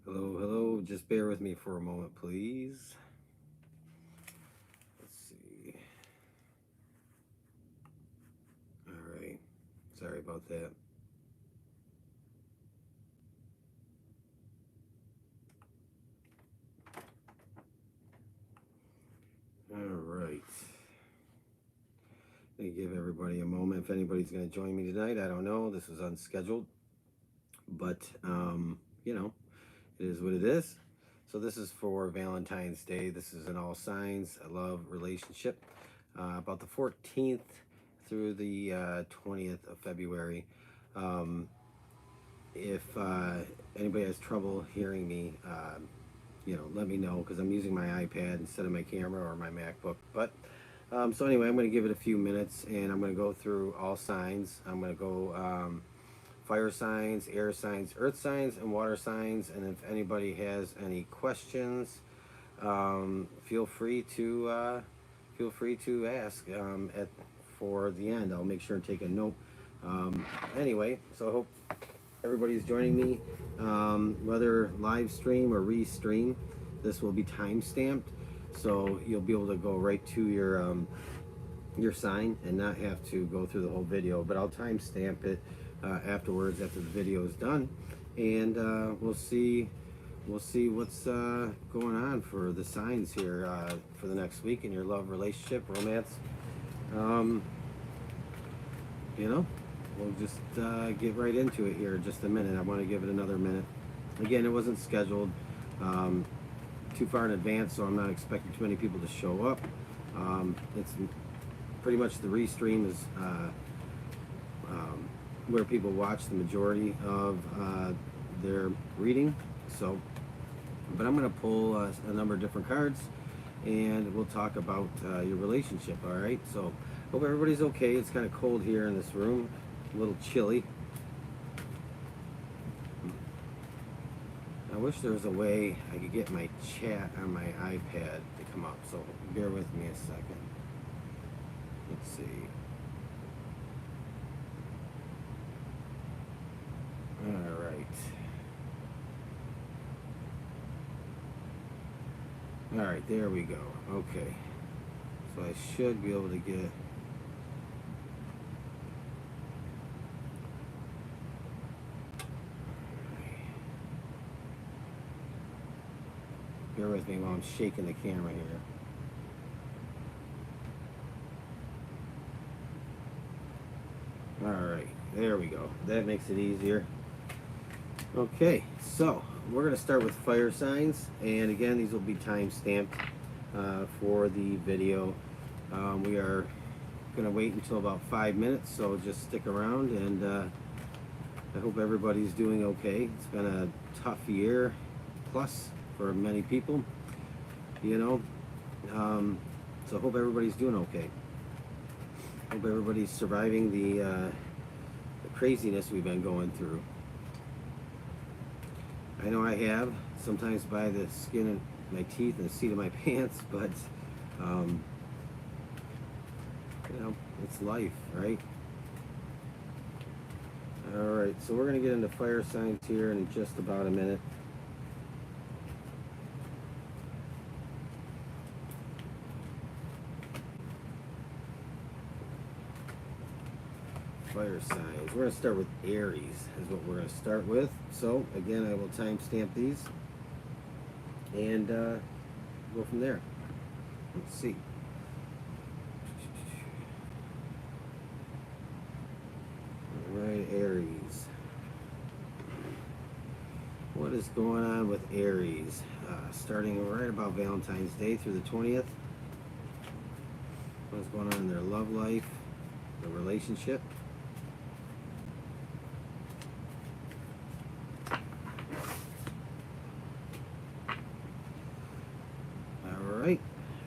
Hello, hello. Just bear with me for a moment, please. Let's see. All right. Sorry about that. All right. Let me give everybody a moment. If anybody's going to join me tonight, I don't know. This is unscheduled, but you know, it is what it is. So this is for Valentine's Day. This is an all signs, a love relationship. About the 14th through the 20th of February. If anybody has trouble hearing me, let me know, because I'm using my iPad instead of my camera or my MacBook. But so anyway, I'm going to give it a few minutes, and I'm going to go through all signs. I'm going to go fire signs, air signs, earth signs, and water signs. And if anybody has any questions, feel free to ask for the end. I'll make sure and take a note. Anyway, so I hope everybody's joining me, whether live stream or restream. This will be time stamped, so you'll be able to go right to your sign and not have to go through the whole video. But I'll time stamp it afterwards, after the video is done, and we'll see what's going on for the signs here for the next week in your love, relationship, romance. We'll just get right into it here in just a minute. I want to give it another minute. Again, it wasn't scheduled too far in advance, so I'm not expecting too many people to show up. It's pretty much the restream is where people watch the majority of their reading. So, but I'm going to pull a number of different cards, and we'll talk about your relationship. All right. So, hope everybody's okay. It's kind of cold here in this room, a little chilly. I wish there was a way I could get my chat on my iPad to come up, so bear with me a second. Let's see. All right. All right, there we go. Okay. So I should be able to get... Bear with me while I'm shaking the camera here. All right, there we go. That makes it easier. Okay, so we're going to start with fire signs, and again, these will be time stamped for the video. We are going to wait until about 5 minutes, so just stick around, and I hope everybody's doing okay. It's been a tough year plus for many people, so I hope everybody's doing okay. Hope everybody's surviving the craziness we've been going through. I know I have, sometimes by the skin of my teeth and the seat of my pants, but it's life, right? All right, so we're going to get into fire signs here in just about a minute. Fire signs. We're going to start with Aries, is what we're going to start with. So, again, I will timestamp these and go from there. Let's see. All right, Aries. What is going on with Aries? Starting right about Valentine's Day through the 20th. What's going on in their love life, their relationship?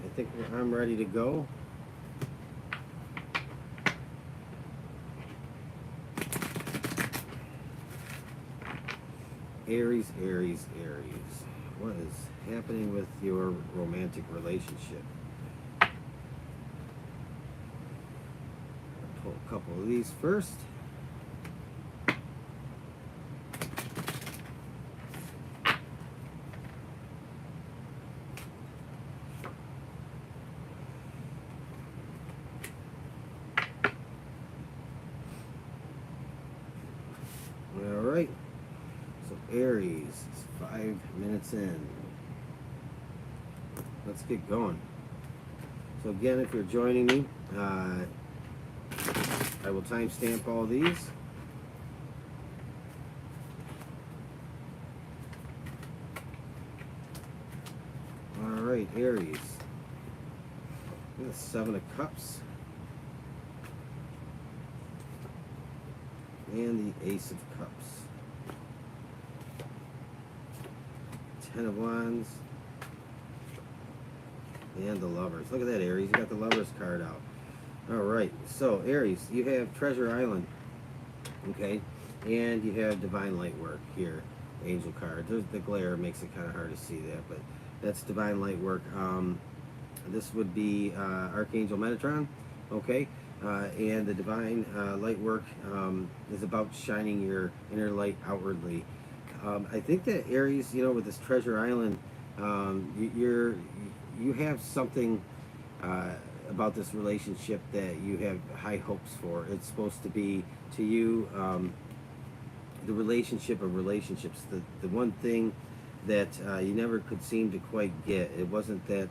I think I'm ready to go. Aries, Aries, Aries. What is happening with your romantic relationship? I'll pull a couple of these first. All right. So Aries, it's 5 minutes in. Let's get going. So again, if you're joining me, I will timestamp all these. All right, Aries. The Seven of Cups. And the Ace of Cups. Ten of Wands. And the Lovers. Look at that, Aries. You got the Lovers card out. Alright, so Aries, you have Treasure Island. Okay? And you have Divine Light Work here. Angel card. There's the glare makes it kind of hard to see that, but that's Divine Light Work. This would be Archangel Metatron. Okay? And the Divine Light Work is about shining your inner light outwardly. I think that Aries, you know, with this Treasure Island, you have something about this relationship that you have high hopes for. It's supposed to be, to you, the relationship of relationships. The one thing that you never could seem to quite get. It wasn't that,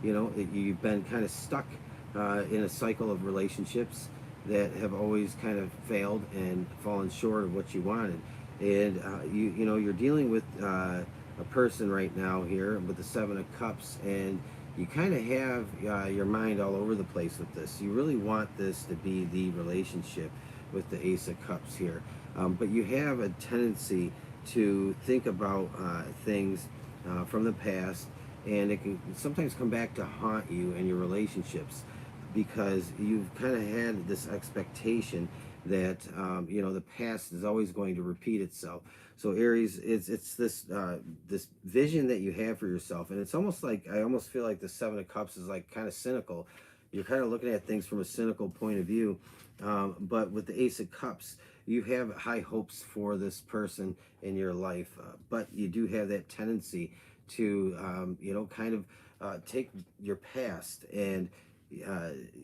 you know, you've been kind of stuck in a cycle of relationships that have always kind of failed and fallen short of what you wanted. And you know, you're dealing with a person right now here with the Seven of Cups, and you kind of have your mind all over the place with this. You really want this to be the relationship with the Ace of Cups here, but you have a tendency to think about things from the past, and it can sometimes come back to haunt you in your relationships, because you've kind of had this expectation that you know, the past is always going to repeat itself. So Aries, it's this this vision that you have for yourself, and it's almost like, I almost feel like the Seven of Cups is like kind of cynical. You're kind of looking at things from a cynical point of view, but with the Ace of Cups, you have high hopes for this person in your life, but you do have that tendency to you know, kind of take your past and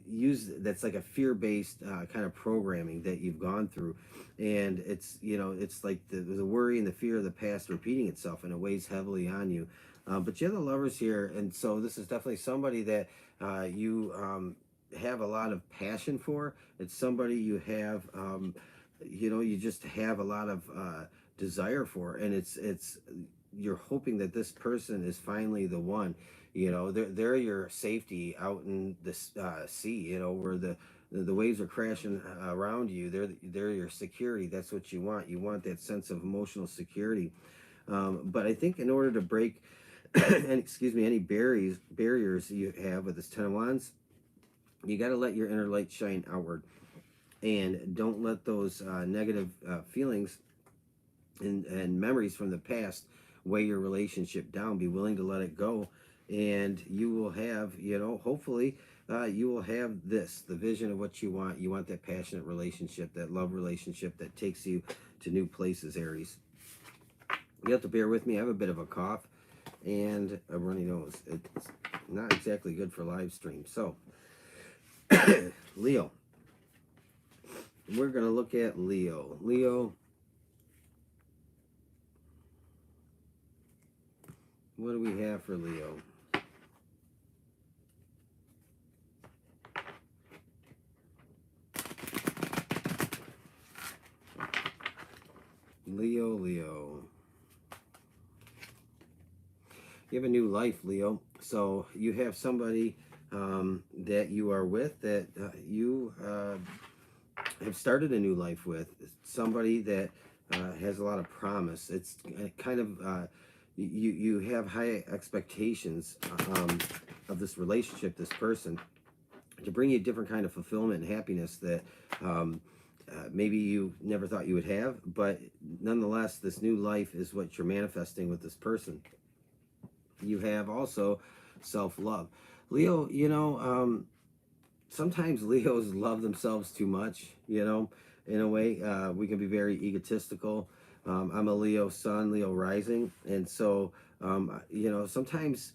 use, that's like a fear-based kind of programming that you've gone through, and it's, you know, it's like the worry and the fear of the past repeating itself, and it weighs heavily on you. But you have the Lovers here, and so this is definitely somebody that you have a lot of passion for. It's somebody you have, you know, you just have a lot of desire for, and it's you're hoping that this person is finally the one. You know, they're your safety out in the sea. You know, where the waves are crashing around you. They're your security. That's what you want. You want that sense of emotional security. But I think in order to break, and excuse me, any barriers you have with this Ten of Wands, you got to let your inner light shine outward, and don't let those negative feelings and memories from the past weigh your relationship down. Be willing to let it go, and you will have, you know, hopefully you will have this, the vision of what you want. You want that passionate relationship, that love relationship that takes you to new places, Aries. You have to bear with me. I have a bit of a cough and a runny nose. It's not exactly good for live stream. So Leo, we're going to look at Leo. What do we have for Leo? Leo. You have a new life, Leo. So you have somebody that you are with, that you have started a new life with. Somebody that has a lot of promise. It's kind of, you have high expectations of this relationship, this person, to bring you a different kind of fulfillment and happiness that maybe you never thought you would have, but nonetheless, this new life is what you're manifesting with this person. You have also self-love. Leo, you know, sometimes Leos love themselves too much, you know, in a way. We can be very egotistical. I'm a Leo sun, Leo rising, and so, you know, sometimes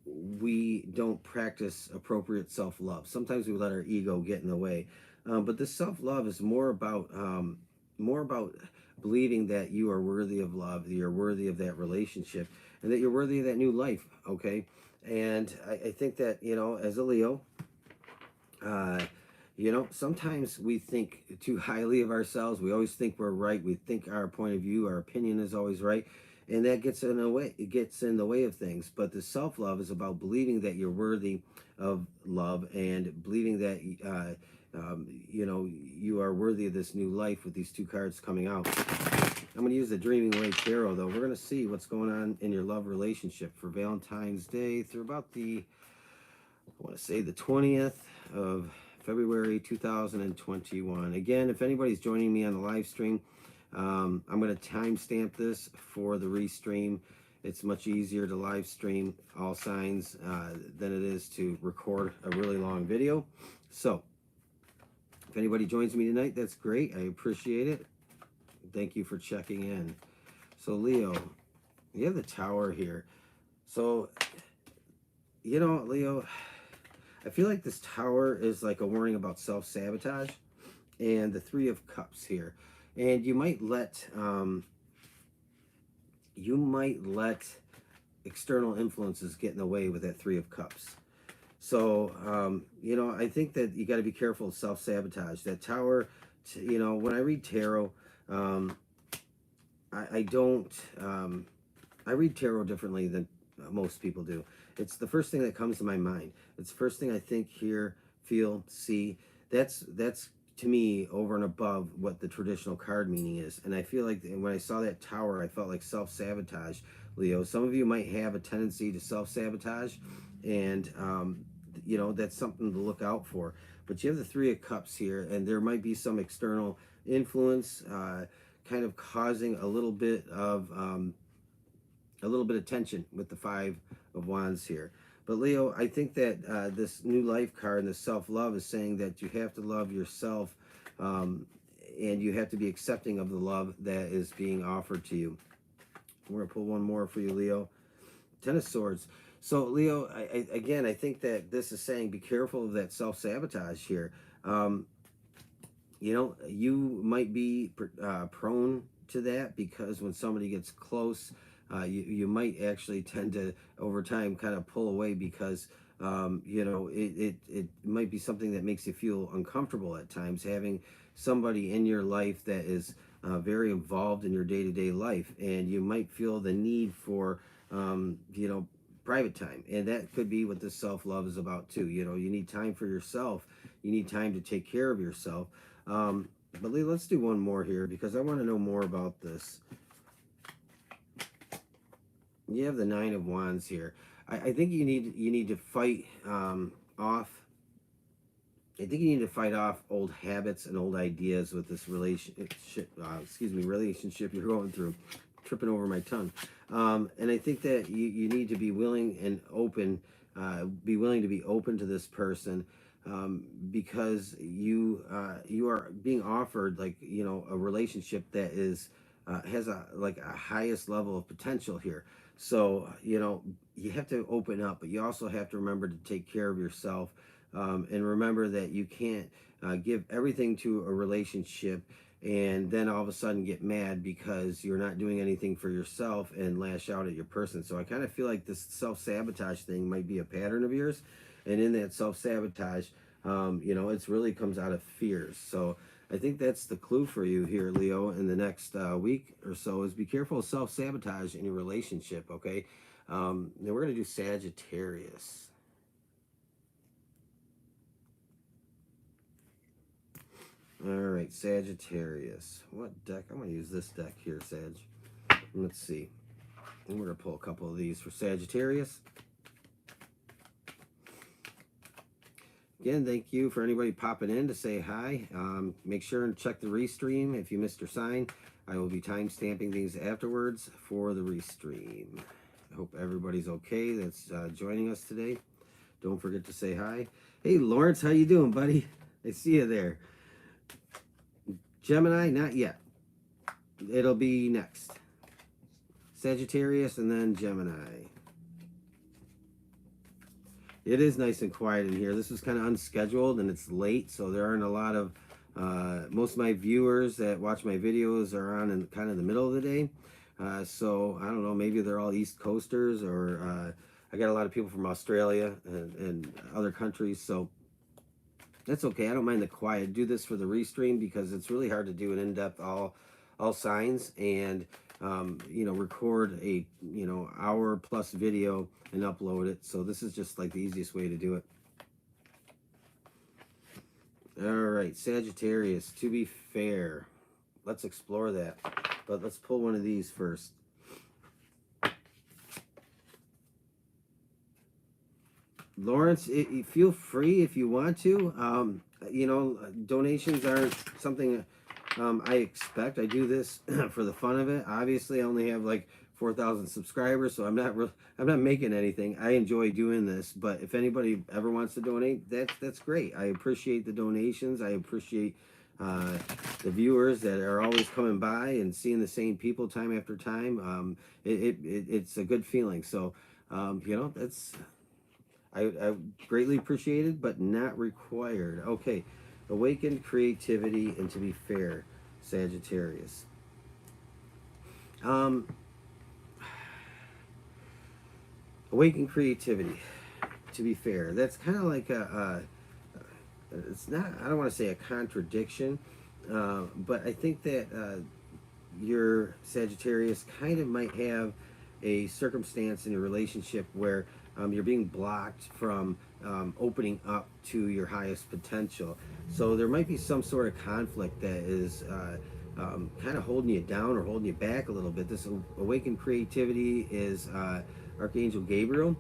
we don't practice appropriate self-love. Sometimes we let our ego get in the way. But this self-love is more about more about believing that you are worthy of love, that you're worthy of that relationship, and that you're worthy of that new life, okay? And I think that, you know, as a Leo, you know, sometimes we think too highly of ourselves. We always think we're right. We think our point of view, our opinion is always right. And that gets in the way. It gets in the way of things. But the self-love is about believing that you're worthy of love and believing that, you know, you are worthy of this new life with these two cards coming out. I'm going to use the Dreaming Way Tarot, though. We're going to see what's going on in your love relationship for Valentine's Day through about the, I want to say, the 20th of February 2021. Again, if anybody's joining me on the live stream, I'm going to timestamp this for the restream. It's much easier to live stream all signs than it is to record a really long video. So, if anybody joins me tonight, that's great. I appreciate it. Thank you for checking in. So, Leo, you have the Tower here. So, you know, Leo, I feel like this Tower is like a warning about self-sabotage, and the Three of Cups here. And you might let external influences get in the way with that Three of Cups. So, you know, I think that you got to be careful of self-sabotage. That Tower, you know, when I read tarot, I read tarot differently than most people do. It's the first thing that comes to my mind. It's the first thing I think, hear, feel, see. That's to me over and above what the traditional card meaning is. And I feel like when I saw that Tower, I felt like self-sabotage, Leo. Some of you might have a tendency to self-sabotage, and you know, that's something to look out for. But you have the Three of Cups here, and there might be some external influence kind of causing a little bit of tension with the Five of Wands here. But Leo, I think that this new life card and the self-love is saying that you have to love yourself, and you have to be accepting of the love that is being offered to you. We're going to pull one more for you, Leo. Ten of Swords. So, Leo, I think that this is saying be careful of that self-sabotage here. You know, you might be prone to that because when somebody gets close, you might actually tend to, over time, kind of pull away because, you know, it might be something that makes you feel uncomfortable at times, having somebody in your life that is very involved in your day-to-day life, and you might feel the need for, you know, private time. And that could be what this self-love is about too. You know, you need time for yourself. You need time to take care of yourself. But Lee, let's do one more here because I want to know more about this. You have the Nine of Wands here. I think you need to fight off. I think you need to fight off old habits and old ideas with this relationship. Relationship you're going through. Tripping over my tongue. And I think that you need to be willing and open. Be willing to be open to this person. Because you are being offered, like, you know, a relationship that is has a highest level of potential here. So, you know, you have to open up, but you also have to remember to take care of yourself, and remember that you can't give everything to a relationship and then all of a sudden get mad because you're not doing anything for yourself and lash out at your person. So I kind of feel like this self-sabotage thing might be a pattern of yours. And in that self-sabotage, you know, it's really comes out of fears. So I think that's the clue for you here, Leo, in the next week or so, is be careful of self-sabotage in your relationship, okay? Then we're going to do Sagittarius. All right, Sagittarius. What deck? I'm going to use this deck here, Sag. Let's see. And we're going to pull a couple of these for Sagittarius. Again, thank you for anybody popping in to say hi. Make sure and check the restream if you missed your sign. I will be time stamping these afterwards for the restream. I hope everybody's okay that's joining us today. Don't forget to say hi. Hey, Lawrence, how you doing, buddy? I see you there. Gemini, not yet. It'll be next. Sagittarius and then Gemini. It is nice and quiet in here. This is kind of unscheduled and it's late, so there aren't a lot of Most of my viewers that watch my videos are on in kind of the middle of the day. So I don't know, maybe they're all East Coasters, or I got a lot of people from Australia and other countries. So that's okay. I don't mind the quiet. I do this for the restream because it's really hard to do an in-depth all signs and you know, record a hour plus video and upload it. So this is just like the easiest way to do it. All right, Sagittarius, to be fair, let's explore that. But let's pull one of these first. Lawrence, feel free if you want to. You know, donations aren't something I expect. I do this for the fun of it. Obviously, I only have like 4,000 subscribers, so I'm not making anything. I enjoy doing this, but if anybody ever wants to donate, that's great. I appreciate the donations. I appreciate the viewers that are always coming by and seeing the same people time after time. It's a good feeling. So you know, I greatly appreciate it, but not required. Okay, awakened creativity, and to be fair, Sagittarius. Awakened creativity, to be fair. That's kind of like it's not, I don't want to say a contradiction, but I think that your Sagittarius kind of might have a circumstance in your relationship where you're being blocked from opening up to your highest potential. So there might be some sort of conflict that is kind of holding you down or holding you back a little bit. This awakened creativity is Archangel Gabriel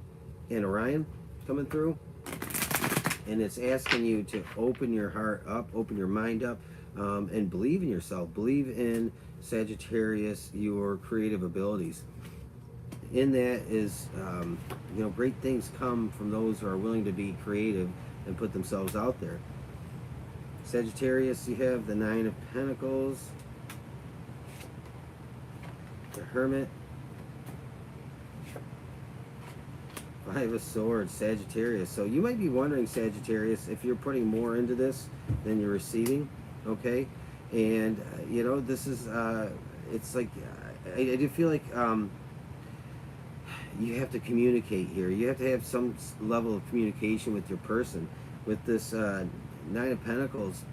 and Orion coming through. And it's asking you to open your heart up, open your mind up, and believe in yourself. Believe in, Sagittarius, your creative abilities. In that is, you know, great things come from those who are willing to be creative and put themselves out there. Sagittarius, you have the Nine of Pentacles, the Hermit, Five of Swords, Sagittarius. So you might be wondering, Sagittarius, if you're putting more into this than you're receiving, okay? And, you know, this is, it's like, I do feel like you have to communicate here. You have to have some level of communication with your person. With this Nine of Pentacles,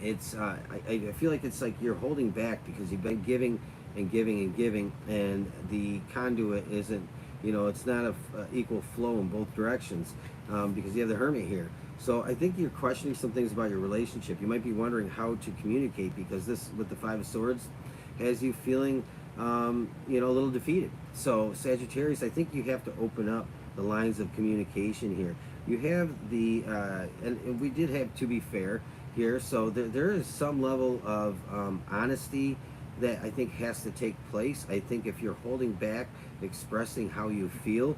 it's, I feel like it's like you're holding back because you've been giving and giving and giving, and the conduit isn't, you know, it's not a equal flow in both directions, because you have the Hermit here. So I think you're questioning some things about your relationship. You might be wondering how to communicate, because this, with the Five of Swords, has you feeling, you know, a little defeated. So Sagittarius, I think you have to open up the lines of communication here. You have the, and we did have to be fair here, so there is some level of honesty that I think has to take place. I think if you're holding back expressing how you feel,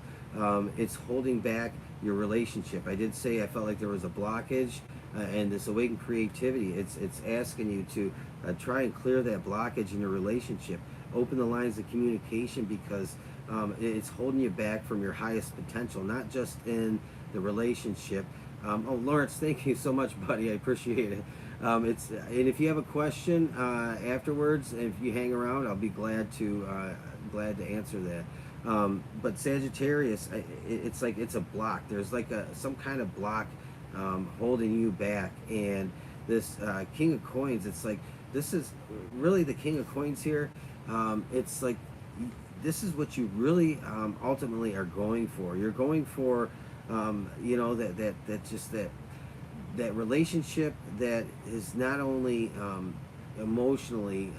it's holding back your relationship. I did say I felt like there was a blockage, and this awakened creativity, it's asking you to try and clear that blockage in your relationship. Open the lines of communication, because it's holding you back from your highest potential, not just in the relationship. Oh, Lawrence, thank you so much, buddy. I appreciate it. And if you have a question afterwards, if you hang around, I'll be glad to answer that. But Sagittarius, it's like it's a block. There's like some kind of block holding you back. And this King of Coins, it's like, this is really the King of Coins here. It's like, this is what you really ultimately are going for. You're going for, you know, that relationship that is not only emotionally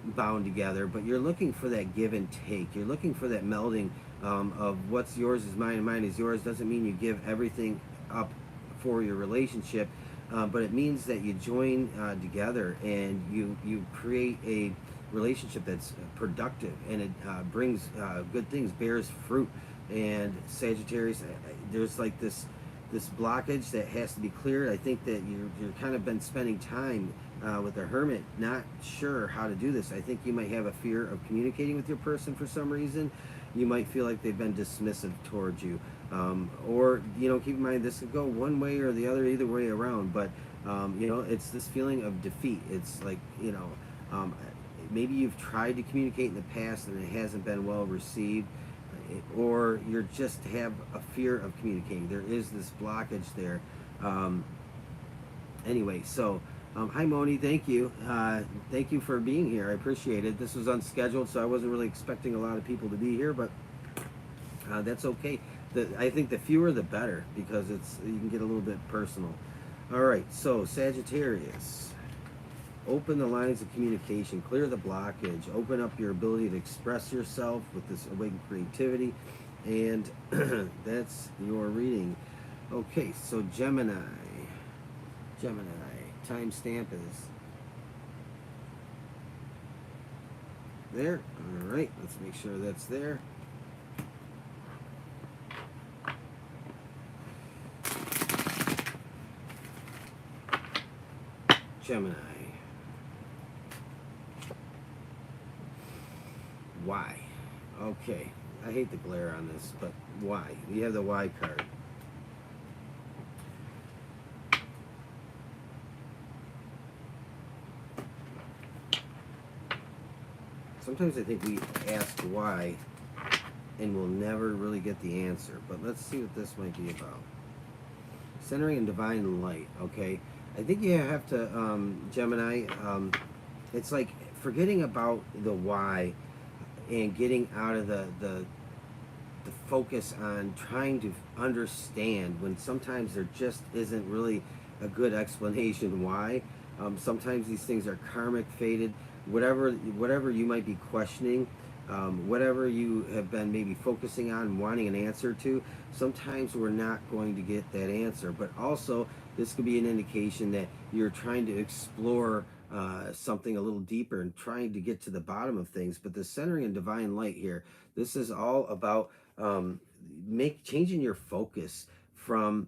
bound together, but you're looking for that give and take. You're looking for that melding of what's yours is mine and mine is yours. Doesn't mean you give everything up for your relationship, but it means that you join together and you create a relationship that's productive, and it brings good things, bears fruit. And Sagittarius, there's like this blockage that has to be cleared. I think that you're kind of been spending time with the Hermit, not sure how to do this. I think you might have a fear of communicating with your person for some reason. You might feel like they've been dismissive towards you, or, you know, keep in mind, this could go one way or the other, either way around. But You know, it's this feeling of defeat. It's like, you know, maybe you've tried to communicate in the past and it hasn't been well received, or you're just have a fear of communicating. There is this blockage there. Anyway, so hi Moni, thank you. Thank you for being here. I appreciate it. This was unscheduled, so I wasn't really expecting a lot of people to be here, but that's okay. I think the fewer the better, because you can get a little bit personal. All right, so Sagittarius. Open the lines of communication, clear the blockage, open up your ability to express yourself with this awakened creativity, and that's your reading. Okay, so Gemini. Gemini, timestamp is there. All right, let's make sure that's there. Gemini. Why? Okay, I hate the glare on this, but why? You have the why card. Sometimes I think we ask why and we'll never really get the answer, but let's see what this might be about. Centering in divine light, okay? I think you have to, Gemini, it's like forgetting about the why and getting out of the focus on trying to understand, when sometimes there just isn't really a good explanation why. Sometimes these things are karmic, fated, whatever you might be questioning, whatever you have been maybe focusing on, wanting an answer to, sometimes we're not going to get that answer. But also, this could be an indication that you're trying to explore something a little deeper and trying to get to the bottom of things. But the centering in divine light here, this is all about changing your focus from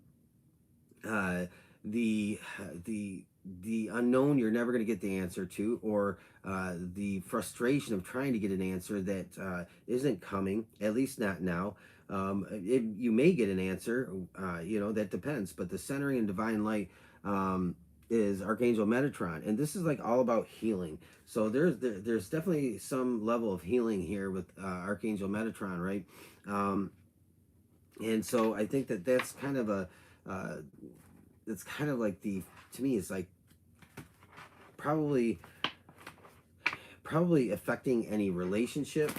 the unknown you're never going to get the answer to, or the frustration of trying to get an answer that isn't coming, at least not now. You may get an answer, you know, that depends. But the centering in divine light is Archangel Metatron, and this is like all about healing. So there's definitely some level of healing here with Archangel Metatron, right? And so I think that's kind of a it's kind of like to me, it's like probably affecting any relationship.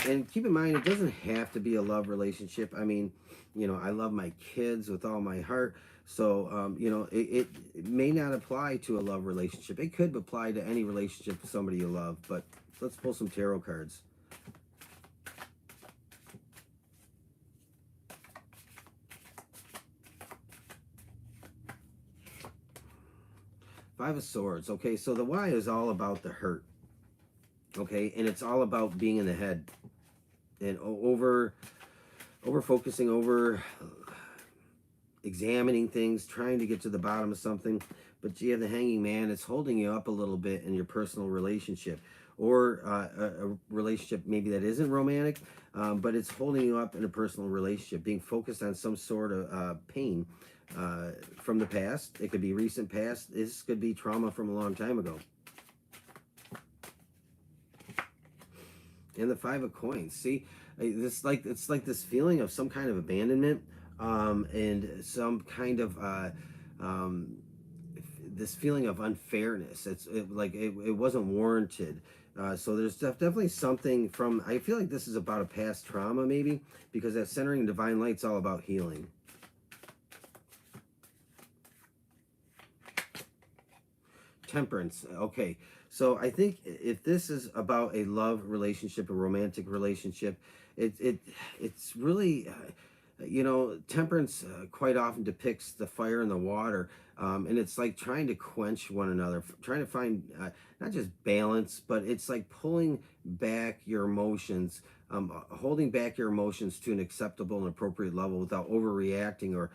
And keep in mind, it doesn't have to be a love relationship. I mean, you know, I love my kids with all my heart. So, you know, it may not apply to a love relationship. It could apply to any relationship with somebody you love. But let's pull some tarot cards. Five of Swords. Okay, so the why is all about the hurt. Okay, and it's all about being in the head and over focusing, over examining things, trying to get to the bottom of something. But you have the Hanging Man. It's holding you up a little bit in your personal relationship, or a relationship maybe that isn't romantic, but it's holding you up in a personal relationship, being focused on some sort of pain from the past. It could be recent past. This could be trauma from a long time ago. And the Five of Coins. See, it's like this feeling of some kind of abandonment, and some kind of this feeling of unfairness. It wasn't warranted. So there's definitely something from, I feel like this is about a past trauma maybe, because that centering in divine light's all about healing. Temperance. Okay, so I think if this is about a love relationship, a romantic relationship, it's really, you know, Temperance quite often depicts the fire and the water, and it's like trying to quench one another, trying to find not just balance, but it's like pulling back your emotions, holding back your emotions to an acceptable and appropriate level without overreacting, or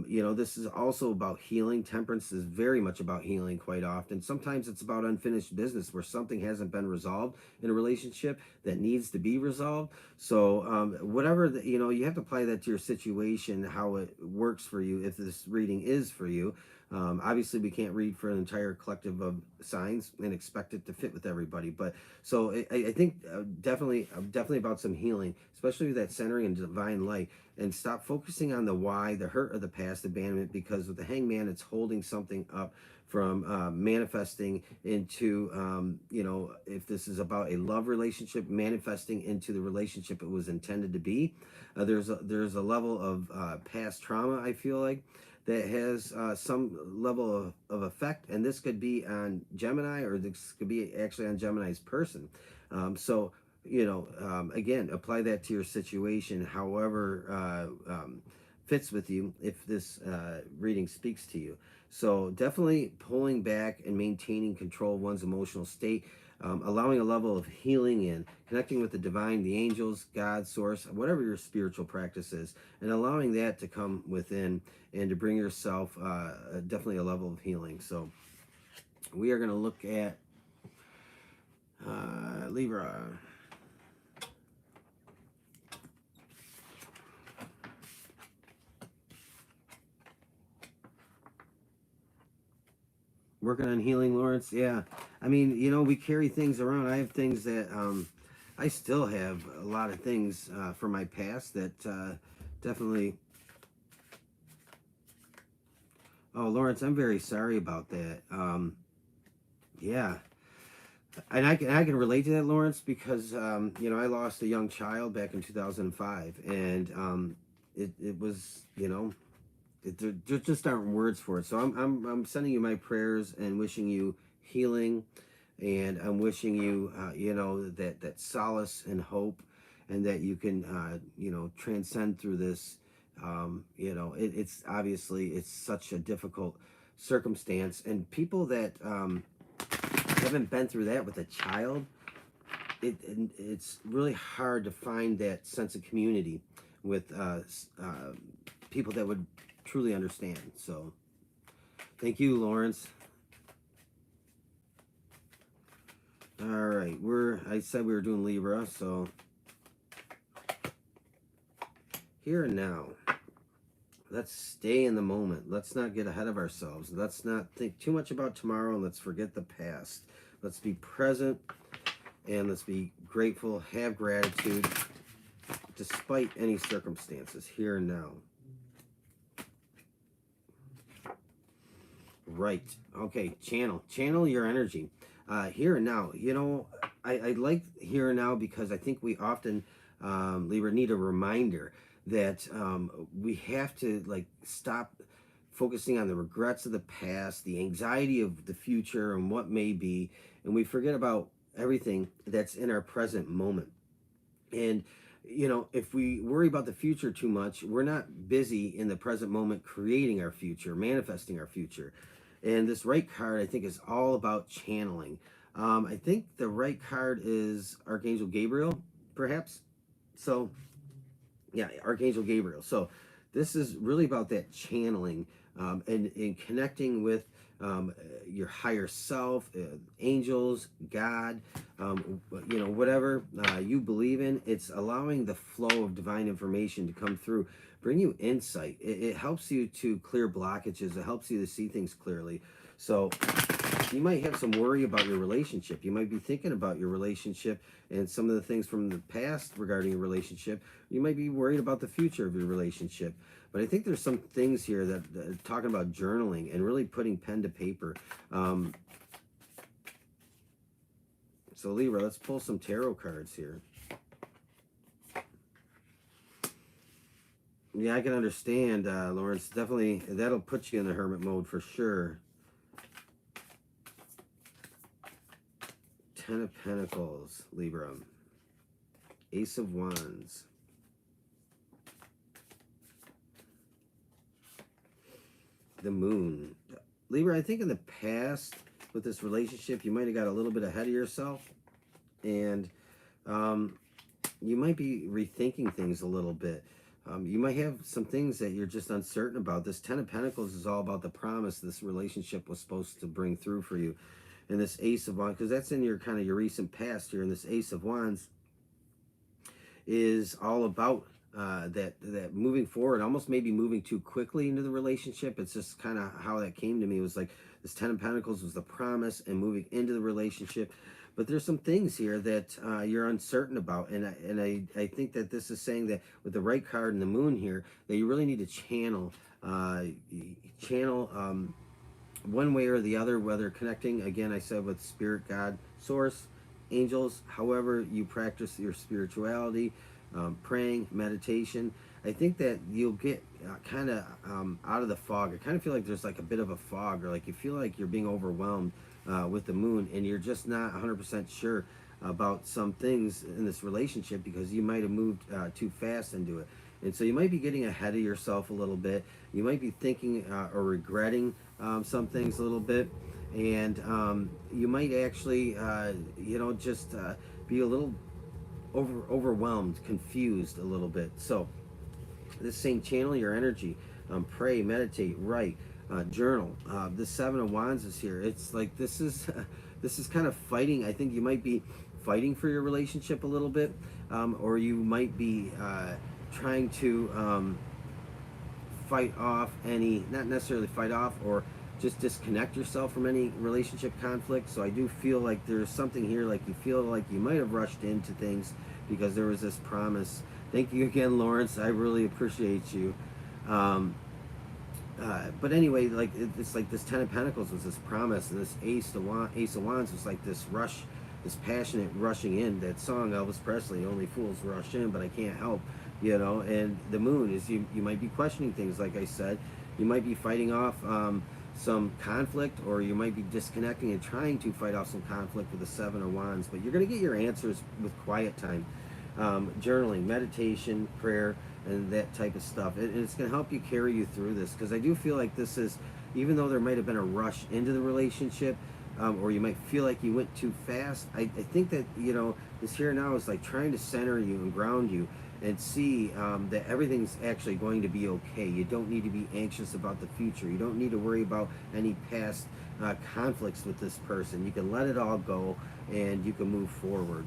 you know, this is also about healing. Temperance is very much about healing quite often. Sometimes it's about unfinished business where something hasn't been resolved in a relationship that needs to be resolved. So whatever, you know, you have to apply that to your situation, how it works for you, if this reading is for you. Obviously, we can't read for an entire collective of signs and expect it to fit with everybody. But so I think definitely about some healing, especially with that centering and divine light, and stop focusing on the why, the hurt of the past, abandonment, because with the hangman, it's holding something up from manifesting into, you know, if this is about a love relationship, manifesting into the relationship it was intended to be. There's a level of past trauma, I feel like, that has some level of effect, and this could be on Gemini, or this could be actually on Gemini's person. So, you know, again, apply that to your situation, however fits with you, if this reading speaks to you. So definitely pulling back and maintaining control of one's emotional state, allowing a level of healing in, connecting with the divine, the angels, God, source, whatever your spiritual practice is, and allowing that to come within and to bring yourself definitely a level of healing. So we are going to look at Libra. Working on healing, Lawrence. Yeah, I mean, you know, we carry things around. I have things that I still have a lot of things from my past that definitely. Oh, Lawrence, I'm very sorry about that. Yeah, and I can relate to that, Lawrence, because you know, I lost a young child back in 2005, and it was, you know, there just aren't words for it. So I'm sending you my prayers and wishing you healing, and I'm wishing you you know, that solace and hope, and that you can you know, transcend through this. You know, it's obviously it's such a difficult circumstance, and people that haven't been through that with a child, it's really hard to find that sense of community with people that would truly understand. So thank you, Lawrence. All right, I said we were doing Libra, so here and now, let's stay in the moment. Let's not get ahead of ourselves. Let's not think too much about tomorrow, and let's forget the past. Let's be present, and let's be grateful, have gratitude despite any circumstances, here and now. Right. Okay, channel your energy here and now. You know, I like here and now because I think we often, Libra, need a reminder that we have to, like, stop focusing on the regrets of the past, the anxiety of the future and what may be, and we forget about everything that's in our present moment. And you know, if we worry about the future too much, we're not busy in the present moment creating our future, manifesting our future. And this right card, I think, is all about channeling. I think the right card is Archangel Gabriel, perhaps. So, yeah, Archangel Gabriel. So this is really about that channeling, and connecting with your higher self, angels, God, you know, whatever you believe in. It's allowing the flow of divine information to come through, bring you insight. It helps you to clear blockages. It helps you to see things clearly. So you might have some worry about your relationship. You might be thinking about your relationship and some of the things from the past regarding your relationship. You might be worried about the future of your relationship. But I think there's some things here that talking about journaling and really putting pen to paper. So Libra, let's pull some tarot cards here. Yeah, I can understand, Lawrence. Definitely, that'll put you in the hermit mode for sure. Ten of Pentacles, Libra. Ace of Wands. The Moon. Libra, I think in the past with this relationship, you might have got a little bit ahead of yourself, and you might be rethinking things a little bit. You might have some things that you're just uncertain about. This Ten of Pentacles is all about the promise this relationship was supposed to bring through for you. And this Ace of Wands, because that's in your kind of your recent past here, and this Ace of Wands is all about that moving forward, almost maybe moving too quickly into the relationship. It's just kind of how that came to me. It was like this 10 of Pentacles was the promise and moving into the relationship. But there's some things here that you're uncertain about, and I think that this is saying that with the right card and the moon here, that you really need to channel one way or the other, whether connecting, again, I said, with spirit, God, source, angels, however you practice your spirituality, praying, meditation. I think that you'll get kind of out of the fog. I kind of feel like there's like a bit of a fog, or like you feel like you're being overwhelmed with the moon, and you're just not 100% sure about some things in this relationship because you might have moved too fast into it. And so you might be getting ahead of yourself a little bit. You might be thinking or regretting some things a little bit. And you might actually, just be a little overwhelmed, confused a little bit. So this saying, channel your energy, pray, meditate, write, journal. The 7 of Wands is here. It's like this is kind of fighting. I think you might be fighting for your relationship a little bit, or you might be trying to fight off any, not necessarily fight off, or just disconnect yourself from any relationship conflict. So I do feel like there's something here, like you feel like you might have rushed into things because there was this promise. Thank you again, Lawrence. I really appreciate you. But anyway, like it's like this 10 of Pentacles was this promise, and this Ace of Wands was like this rush, this passionate rushing in. That song, Elvis Presley, "Only Fools Rush In," but I can't help, And the moon is you might be questioning things, like I said. You might be fighting off some conflict, or you might be disconnecting and trying to fight off some conflict with the 7 of Wands. But you're going to get your answers with quiet time, journaling, meditation, prayer, and that type of stuff. And it's going to help you carry you through this, because I do feel like this is, even though there might have been a rush into the relationship, or you might feel like you went too fast, I think that, this here now is like trying to center you and ground you and see that everything's actually going to be okay. You don't need to be anxious about the future. You don't need to worry about any past conflicts with this person. You can let it all go and you can move forward.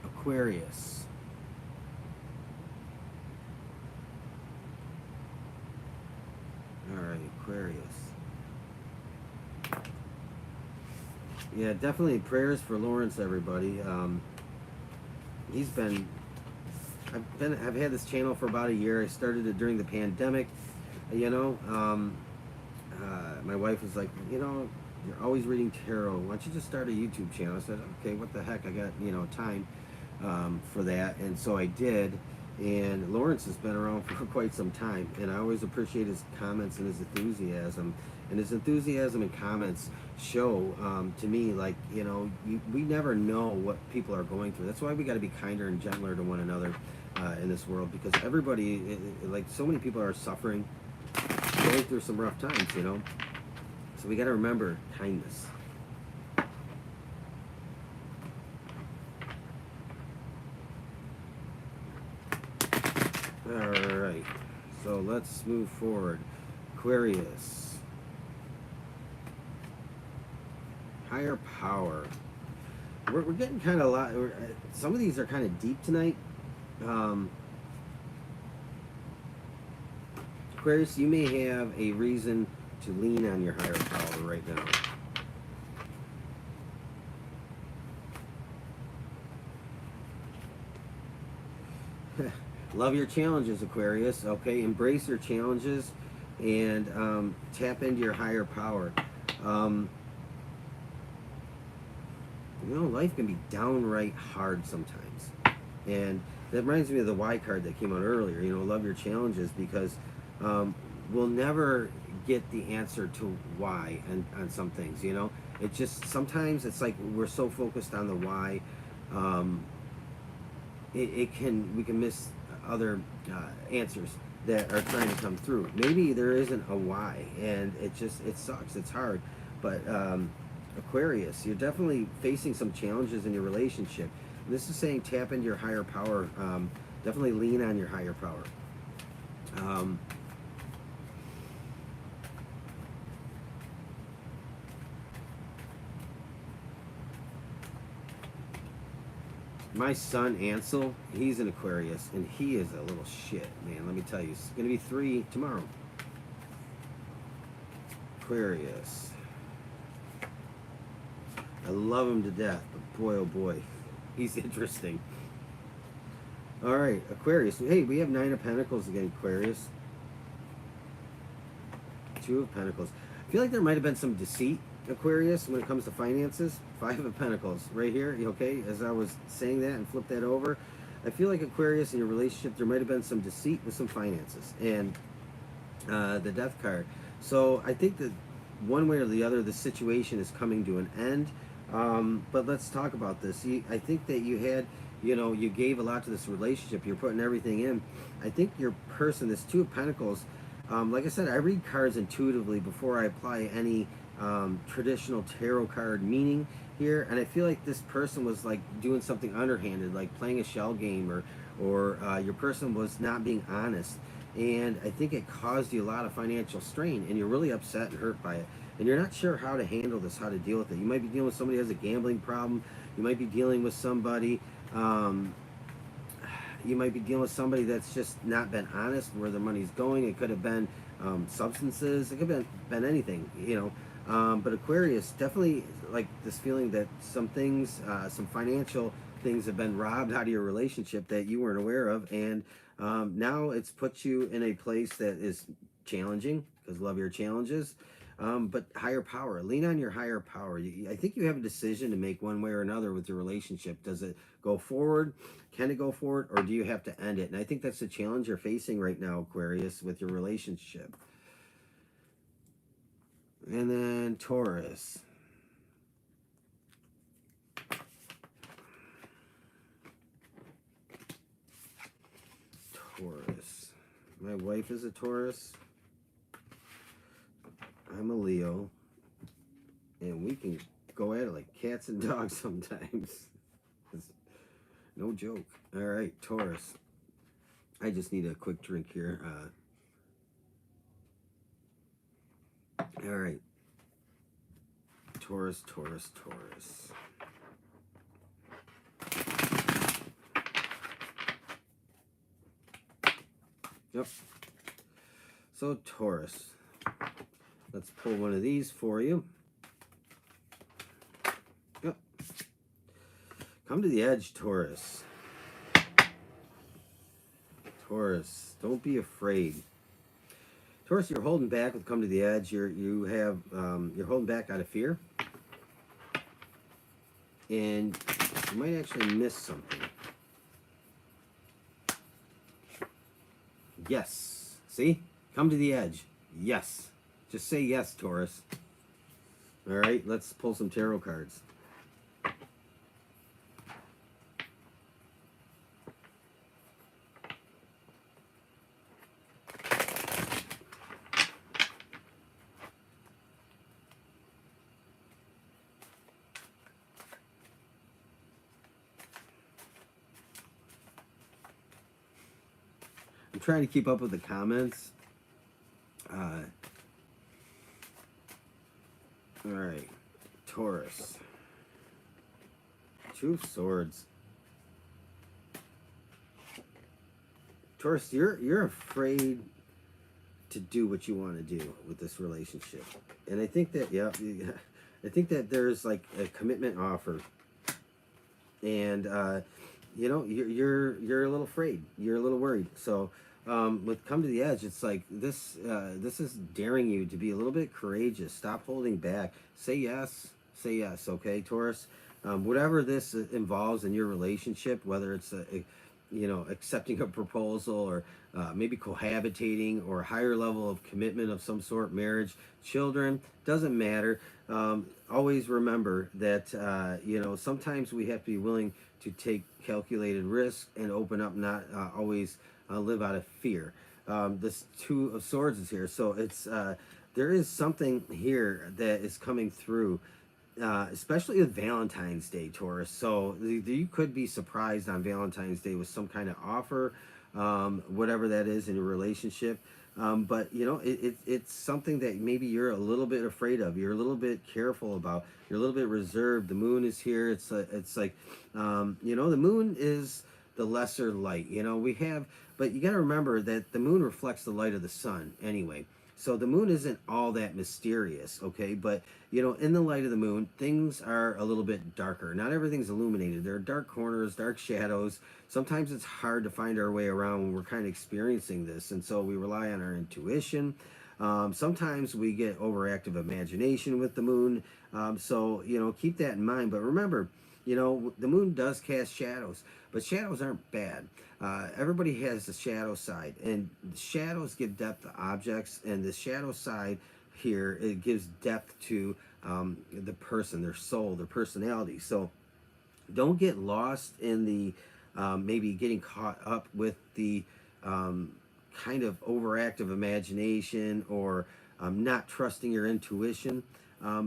Aquarius. All right, Aquarius. Yeah, definitely prayers for Lawrence, everybody. I've had this channel for about a year. I started it during the pandemic. My wife was like, you're always reading tarot. Why don't you just start a YouTube channel? I said, okay, what the heck? I got, time for that. And so I did. And Lawrence has been around for quite some time. And I always appreciate his comments and his enthusiasm. And his enthusiasm and comments show to me, like, we never know what people are going through. That's why we got to be kinder and gentler to one another in this world, because everybody, like, so many people are suffering, going through some rough times, So we got to remember kindness. All right, so let's move forward. Aquarius. Higher power. We're getting kind of a lot. Some of these are kind of deep tonight. Aquarius, you may have a reason to lean on your higher power right now. Love your challenges, Aquarius. Okay, embrace your challenges and tap into your higher power. Life can be downright hard sometimes. And that reminds me of the Y card that came out earlier. Love your challenges, because we'll never get the answer to why on some things. It just, sometimes it's like we're so focused on the why, we can miss other answers that are trying to come through. Maybe there isn't a why, and it sucks. It's hard, but Aquarius, you're definitely facing some challenges in your relationship. This is saying tap into your higher power. Definitely lean on your higher power. My son Ansel, he's an Aquarius, and he is a little shit, man. Let me tell you, it's going to be 3 tomorrow. Aquarius. I love him to death, but boy, oh boy, he's interesting. All right, Aquarius. Hey, we have 9 of Pentacles again, Aquarius. 2 of Pentacles. I feel like there might have been some deceit, Aquarius, when it comes to finances. 5 of Pentacles right here, okay? As I was saying that and flip that over, I feel like Aquarius, in your relationship, there might have been some deceit with some finances. And the Death card. So I think that one way or the other, the situation is coming to an end. But let's talk about this. I think that you had, you gave a lot to this relationship. You're putting everything in. I think your person, this 2 of Pentacles, like I said, I read cards intuitively before I apply any traditional tarot card meaning here. And I feel like this person was like doing something underhanded, like playing a shell game, or your person was not being honest. And I think it caused you a lot of financial strain, and you're really upset and hurt by it. And you're not sure how to handle this, how to deal with it. You might be dealing with somebody who has a gambling problem. You might be dealing with somebody, that's just not been honest where their money's going. It could have been substances. It could have been anything, But Aquarius, definitely like this feeling that some things, some financial things have been robbed out of your relationship that you weren't aware of. And now it's put you in a place that is challenging, because love your challenges. But higher power, lean on your higher power. I think you have a decision to make one way or another with your relationship. Does it go forward? Can it go forward? Or do you have to end it? And I think that's the challenge you're facing right now, Aquarius, with your relationship. And then Taurus. Taurus. My wife is a Taurus. I'm a Leo, and we can go at it like cats and dogs sometimes. It's no joke. All right, Taurus. I just need a quick drink here. All right. Taurus, Taurus, Taurus. Yep. So, Taurus. Let's pull one of these for you. Yep. Come to the edge, Taurus. Taurus, don't be afraid. Taurus, you're holding back with come to the edge. You're holding back out of fear, and you might actually miss something. Yes. See? Come to the edge. Yes. Just say yes, Taurus. All right, let's pull some tarot cards. I'm trying to keep up with the comments. All right, Taurus. 2 of Swords. Taurus, you're afraid to do what you want to do with this relationship, and I think that I think that there's like a commitment offer, and you're a little afraid, you're a little worried. So with come to the edge, it's like this is daring you to be a little bit courageous. Stop holding back. Say yes, okay, Taurus. Whatever this involves in your relationship, whether it's accepting a proposal, or maybe cohabitating, or a higher level of commitment of some sort, marriage, children, doesn't matter. Always remember that sometimes we have to be willing to take calculated risks and open up, not always live out of fear. This 2 of Swords is here, so it's there is something here that is coming through, especially with Valentine's Day, Taurus. So you could be surprised on Valentine's Day with some kind of offer, whatever that is in your relationship. But you know, it's something that maybe you're a little bit afraid of. You're a little bit careful about. You're a little bit reserved. The moon is here. It's like, you know, the moon is the lesser light. You know, we have, but you got to remember that the moon reflects the light of the sun anyway. So the moon isn't all that mysterious, okay? But you know, in the light of the moon, things are a little bit darker. Not everything's illuminated. There are dark corners, dark shadows. Sometimes it's hard to find our way around when we're kind of experiencing this, and so we rely on our intuition. Sometimes we get overactive imagination with the moon. So you know, keep that in mind. But remember, you know, the moon does cast shadows, but shadows aren't bad. Everybody has the shadow side, and shadows give depth to objects, and the shadow side here, it gives depth to the person, their soul, their personality. So don't get lost in the maybe getting caught up with the kind of overactive imagination, or not trusting your intuition,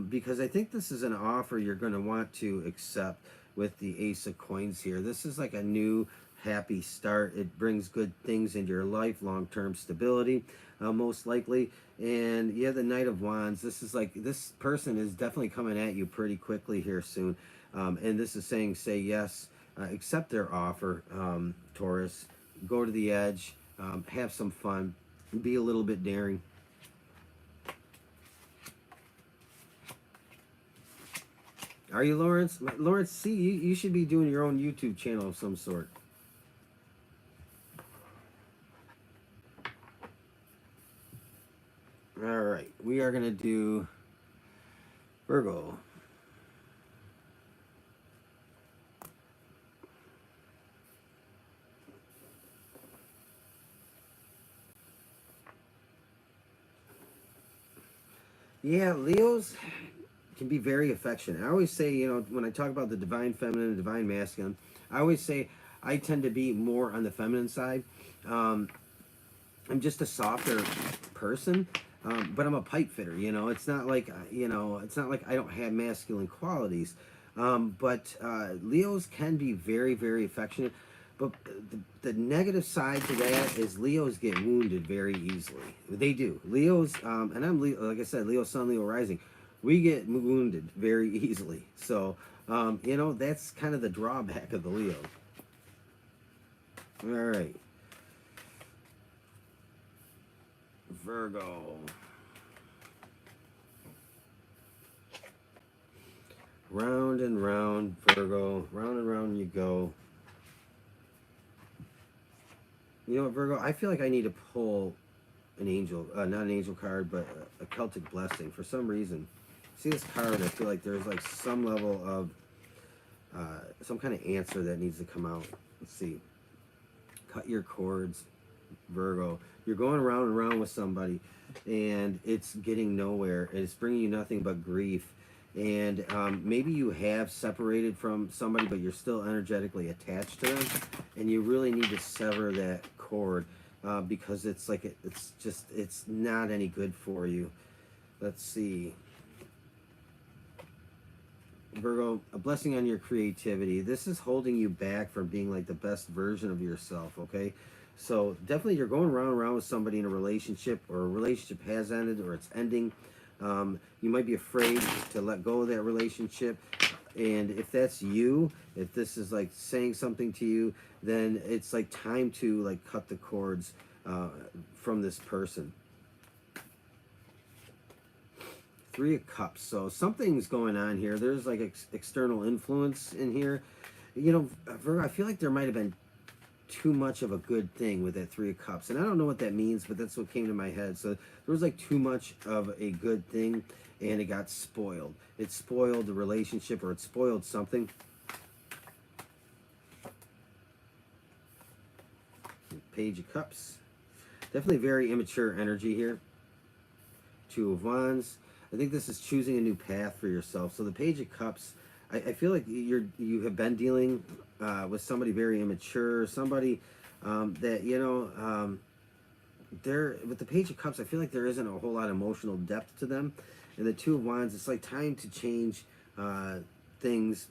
because I think this is an offer you're going to want to accept with the Ace of Coins here. This is like a new happy start. It brings good things into your life, long-term stability, most likely. And you have the Knight of Wands. This is like, this person is definitely coming at you pretty quickly here soon. And this is saying, say yes, accept their offer, Taurus. Go to the edge, have some fun, be a little bit daring. Are you, Lawrence? Lawrence, see, you should be doing your own YouTube channel of some sort. All right, we are going to do Virgo. Yeah, Leos can be very affectionate. I always say, you know, when I talk about the divine feminine and divine masculine, I always say I tend to be more on the feminine side. I'm just a softer person, but I'm a pipe fitter. You know, it's not like you know, it's not like I don't have masculine qualities. But Leos can be very, very affectionate. But the negative side to that is Leos get wounded very easily. They do. Leos, and I'm Leo, like I said, Leo Sun, Leo Rising. We get wounded very easily. So, you know, that's kind of the drawback of the Leo. All right. Virgo. Round and round, Virgo. Round and round you go. You know what, Virgo? I feel like I need to pull an angel, not an angel card, but a Celtic blessing for some reason. See this card, I feel like there's like some level of, some kind of answer that needs to come out. Let's see. Cut your cords, Virgo. You're going around and around with somebody, and it's getting nowhere. It's bringing you nothing but grief. And maybe you have separated from somebody, but you're still energetically attached to them, and you really need to sever that cord, because it's like it's not any good for you. Let's see, Virgo, a blessing on your creativity. This is holding you back from being like the best version of yourself. Okay, so definitely you're going around and around with somebody in a relationship, or a relationship has ended or it's ending. You might be afraid to let go of that relationship, and if that's you, if this is like saying something to you, then it's like time to like cut the cords from this person. Three of Cups. So something's going on here. There's like external influence in here. You know, Virgo, I feel like there might have been too much of a good thing with that Three of Cups, and I don't know what that means, but that's what came to my head. So there was like too much of a good thing, and it got spoiled. It spoiled the relationship, or it spoiled something. Page of Cups. Definitely very immature energy here. Two of Wands. I think this is choosing a new path for yourself. So the Page of Cups, I feel like you have been dealing with somebody very immature, somebody that, you know, there with the Page of Cups, I feel like there isn't a whole lot of emotional depth to them. And the Two of Wands, it's like time to change things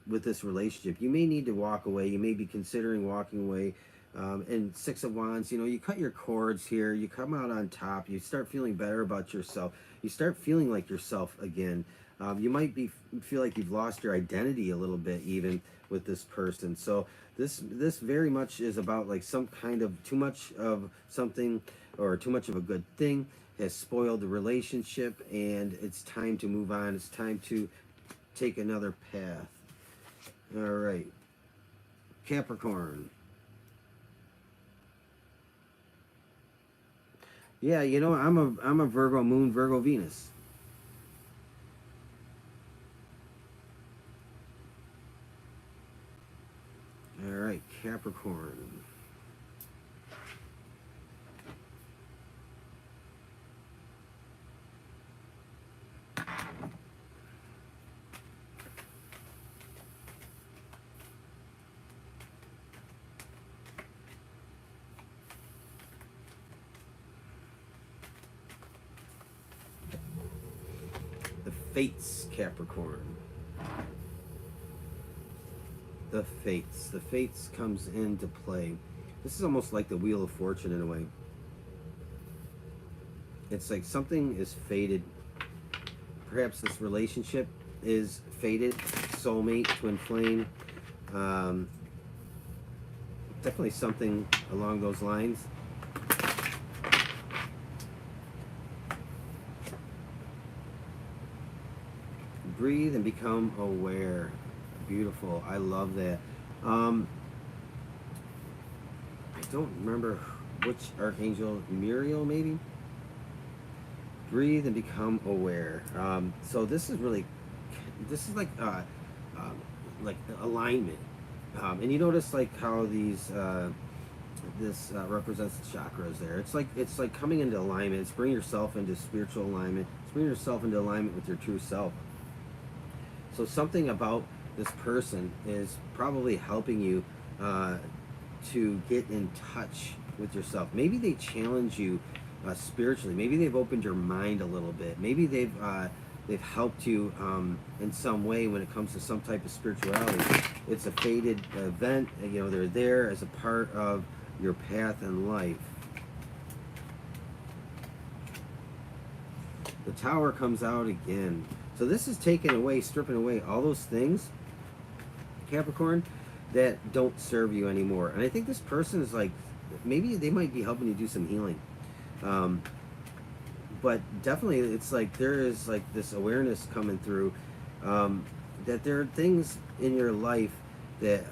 with this relationship. You may need to walk away. You may be considering walking away And Six of Wands, you know, you cut your cords here, you come out on top, you start feeling better about yourself, you start feeling like yourself again. You might feel like you've lost your identity a little bit even with this person. So this very much is about like some kind of too much of something or too much of a good thing has spoiled the relationship, and it's time to move on. It's time to take another path. All right, Capricorn. Yeah, you know, I'm a Virgo moon, Virgo Venus. All right, Capricorn. The Fates, Capricorn. The Fates. The Fates comes into play. This is almost like the Wheel of Fortune in a way. It's like something is fated. Perhaps this relationship is fated. Soulmate, twin flame. Definitely something along those lines. Breathe and become aware. Beautiful. I love that. I don't remember which Archangel, Muriel maybe? Breathe and become aware. So this is really, this is like alignment. And you notice like how these, this represents the chakras there. It's like coming into alignment. It's bringing yourself into spiritual alignment. It's bringing yourself into alignment with your true self. So something about this person is probably helping you to get in touch with yourself. Maybe they challenge you spiritually. Maybe they've opened your mind a little bit. Maybe they've helped you in some way when it comes to some type of spirituality. It's a fated event. You know, they're there as a part of your path in life. The Tower comes out again. So this is taking away, stripping away all those things, Capricorn, that don't serve you anymore. And I think this person is like, maybe they might be helping you do some healing. But definitely it's like there is like this awareness coming through that there are things in your life that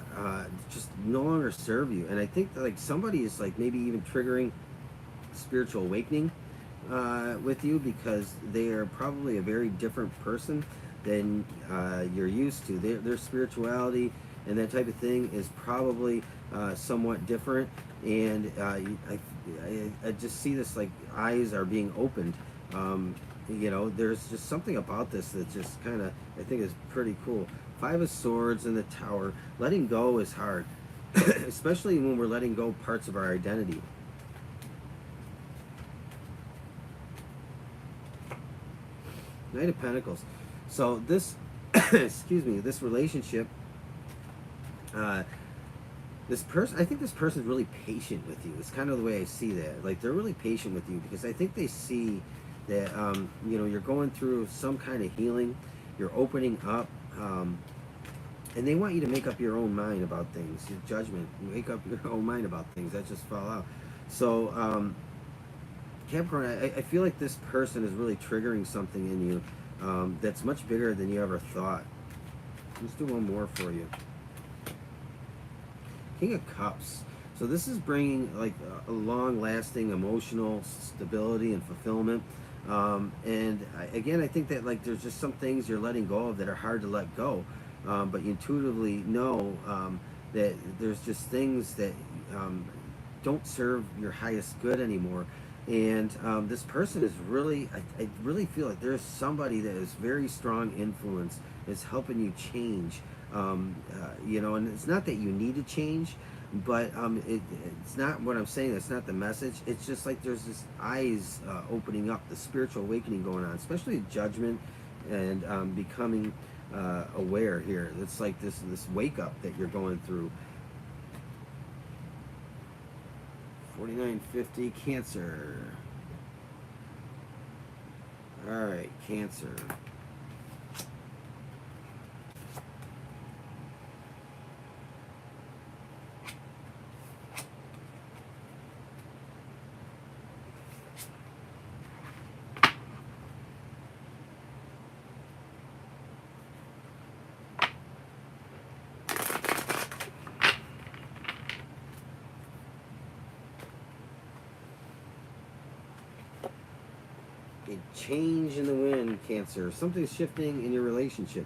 just no longer serve you. And I think that like somebody is like maybe even triggering spiritual awakening with you, because they are probably a very different person than you're used to. Their spirituality and that type of thing is probably somewhat different, and I just see this like eyes are being opened. You know, there's just something about this that just kind of, I think, is pretty cool. Five of Swords in the Tower. Letting go is hard, especially when we're letting go parts of our identity. Knight of Pentacles. So this, excuse me, this relationship, this person, I think this person is really patient with you. It's kind of the way I see that. Like, they're really patient with you because I think they see that, you know, you're going through some kind of healing, you're opening up, and they want you to make up your own mind about things, your judgment, make up your own mind about things. That just fall out. So, Capricorn, I feel like this person is really triggering something in you that's much bigger than you ever thought. Let's do one more for you. King of Cups. So this is bringing like a long-lasting emotional stability and fulfillment. And again, I think that like there's just some things you're letting go of that are hard to let go. But you intuitively know that there's just things that don't serve your highest good anymore. And this person is really, I really feel like there's somebody that is very strong influence is helping you change. You know, and it's not that you need to change, but it's not what I'm saying. That's not the message. It's just like there's this eyes opening up, the spiritual awakening going on, especially judgment and becoming aware here. It's like this wake up that you're going through. 4950 Cancer. All right, Cancer. A change in the wind, Cancer. Something's shifting in your relationship.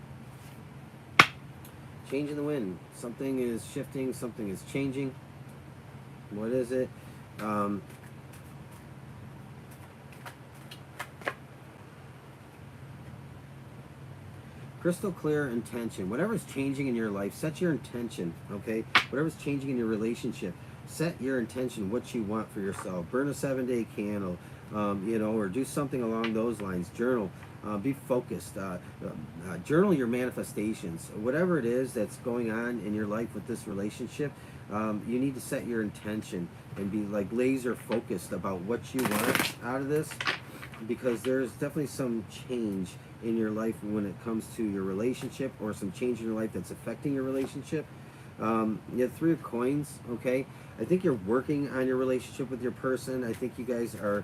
Change in the wind. Something is shifting. Something is changing. What is it? Crystal clear intention. Whatever's changing in your life, set your intention, okay? Whatever's changing in your relationship, set your intention, what you want for yourself. Burn a 7-day candle, you know, or do something along those lines. Journal. Be focused. Journal your manifestations. Whatever it is that's going on in your life with this relationship, you need to set your intention and be like laser focused about what you want out of this, because there's definitely some change in your life when it comes to your relationship, or some change in your life that's affecting your relationship. You have 3 of coins, okay? I think you're working on your relationship with your person. I think you guys are,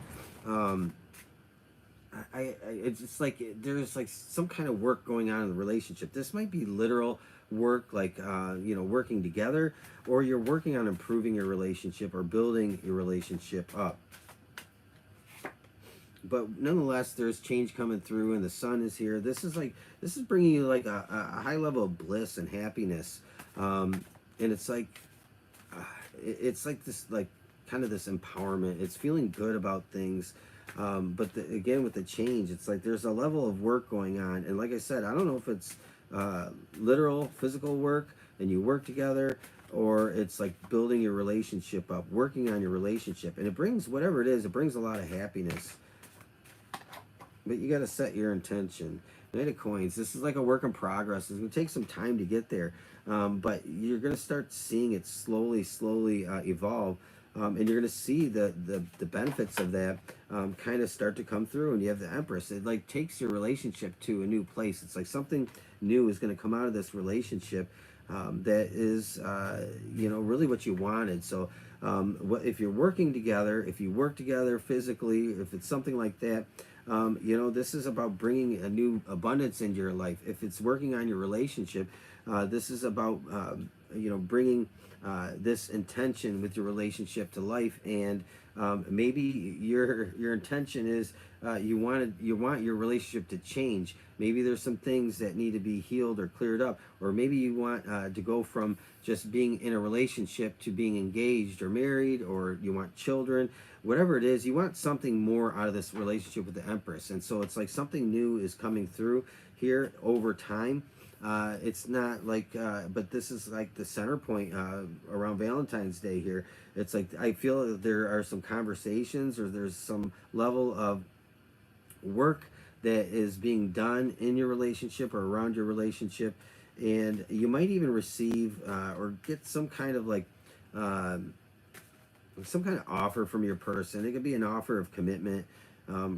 it's just like there's like some kind of work going on in the relationship. This might be literal work, like, you know, working together, or you're working on improving your relationship or building your relationship up. But nonetheless, there's change coming through, and the sun is here. This is bringing you like a high level of bliss and happiness, and it's like this, like, kind of this empowerment. It's feeling good about things, but again, with the change, it's like there's a level of work going on, and like I said, I don't know if it's literal physical work and you work together, or it's like building your relationship up, working on your relationship, and it brings, whatever it is, it brings a lot of happiness. But you got to set your intention. Knight of Coins. This is like a work in progress. It's going to take some time to get there. But you're going to start seeing it slowly evolve. And you're going to see the benefits of that kind of start to come through. And you have the Empress. It like takes your relationship to a new place. It's like something new is going to come out of this relationship that is, you know, really what you wanted. So if you're working together, if you work together physically, if it's something like that, you know, this is about bringing a new abundance into your life. If it's working on your relationship, this is about, you know, bringing this intention with your relationship to life. And maybe your intention is you want your relationship to change. Maybe there's some things that need to be healed or cleared up, or maybe you want to go from just being in a relationship to being engaged or married, or you want children. Whatever it is, you want something more out of this relationship with the Empress. And so it's like something new is coming through here over time. It's not like, but this is like the center point around Valentine's Day here. It's like, I feel there are some conversations, or there's some level of work that is being done in your relationship or around your relationship. And you might even receive or get some kind of like, some kind of offer from your person. It could be an offer of commitment,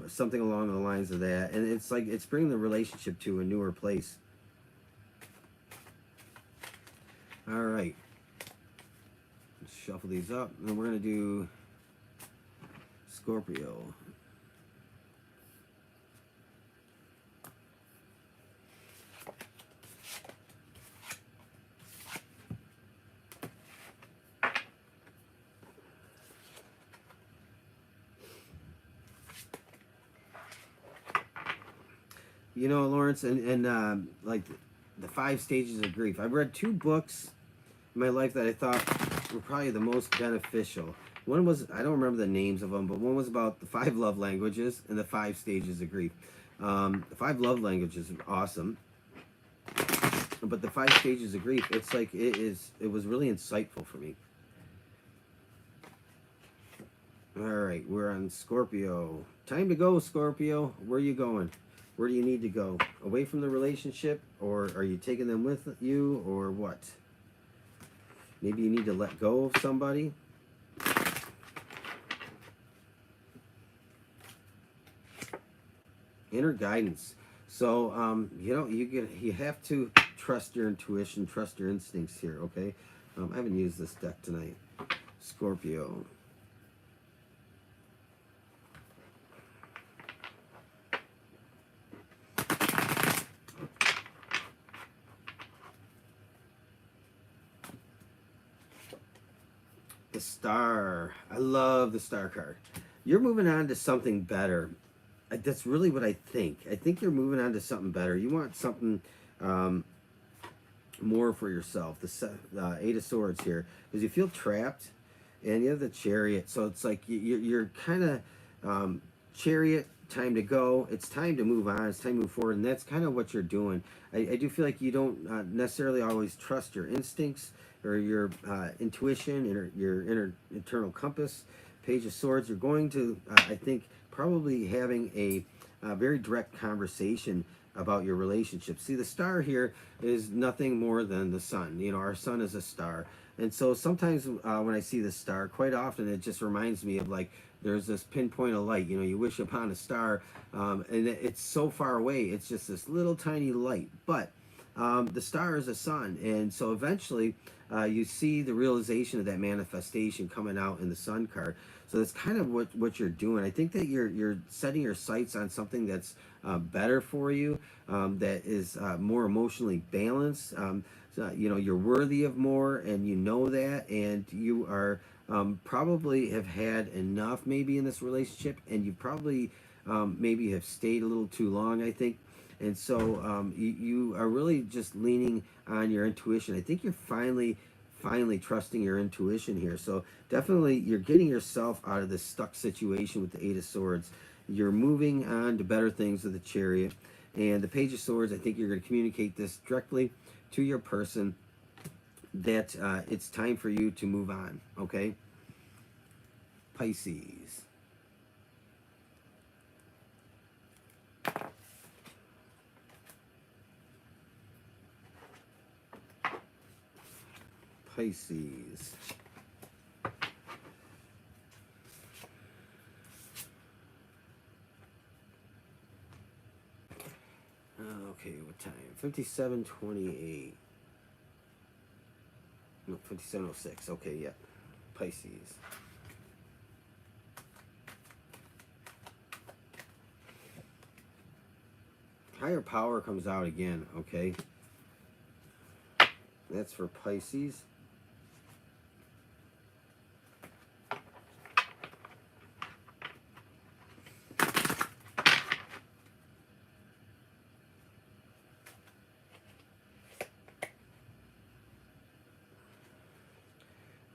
something along the lines of that. And it's like, it's bringing the relationship to a newer place. All right. Let's shuffle these up. And we're going to do Scorpio. You know, Lawrence, and like the 5 stages of grief. I've read 2 books in my life that I thought were probably the most beneficial. One was, I don't remember the names of them, but one was about the 5 love languages and the 5 stages of grief. The 5 love languages are awesome, but the 5 stages of grief, it's like it was really insightful for me. All right, we're on Scorpio. Time to go, Scorpio. Where are you going? Where do you need to go? Away from the relationship, or are you taking them with you, or what? Maybe you need to let go of somebody. inner guidance. So you know, you have to trust your intuition, trust your instincts here. Okay, I haven't used this deck tonight. Scorpio. The Star. I love the Star card. You're moving on to something better. That's really what I think. I think you're moving on to something better. You want something more for yourself. The Eight of Swords here, because you feel trapped, and you have the Chariot. So it's like you're kind of Chariot. Time to go. It's time to move on. It's time to move forward, and that's kind of what you're doing. I do feel like you don't necessarily always trust your instincts or your intuition or your internal compass. Page of Swords. You're going to, I think, probably having a very direct conversation about your relationship. See, the star here is nothing more than the sun. You know, our sun is a star. And so sometimes when I see the star, quite often it just reminds me of like, there's this pinpoint of light. You know, you wish upon a star, and it's so far away. It's just this little tiny light. But the star is a sun. And so eventually you see the realization of that manifestation coming out in the sun card. So that's kind of what you're doing. I think that you're setting your sights on something that's better for you, that is more emotionally balanced. So, you know, you're worthy of more, and you know that, and you are probably have had enough maybe in this relationship, and you probably maybe have stayed a little too long, I think. And so you are really just leaning on your intuition. I think you're finally trusting your intuition here. So definitely you're getting yourself out of this stuck situation with the Eight of Swords. You're moving on to better things with the Chariot. And the Page of Swords, I think you're going to communicate this directly to your person, that it's time for you to move on, okay? Pisces. Pisces. Okay, what time? 57:28. No, 57:06. Okay, yeah. Pisces. Higher power comes out again, okay? That's for Pisces.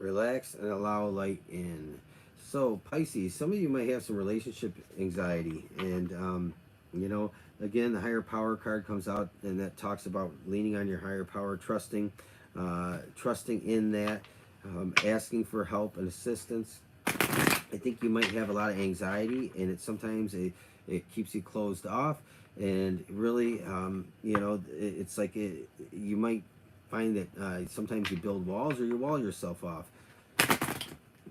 Relax and allow light in. So Pisces, some of you might have some relationship anxiety, and you know, again, the higher power card comes out, and that talks about leaning on your higher power, trusting in that, asking for help and assistance. I think you might have a lot of anxiety, and sometimes it keeps you closed off, and really, you know, it's like you might find that sometimes you build walls or you wall yourself off.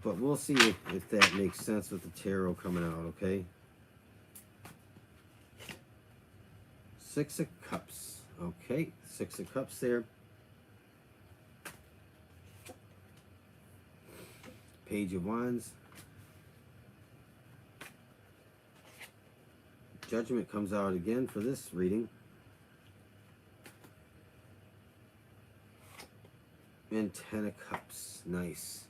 But we'll see if that makes sense with the tarot coming out, okay? Six of Cups. Okay, Six of Cups there. Page of Wands. Judgment comes out again for this reading. And Ten of Cups. Nice.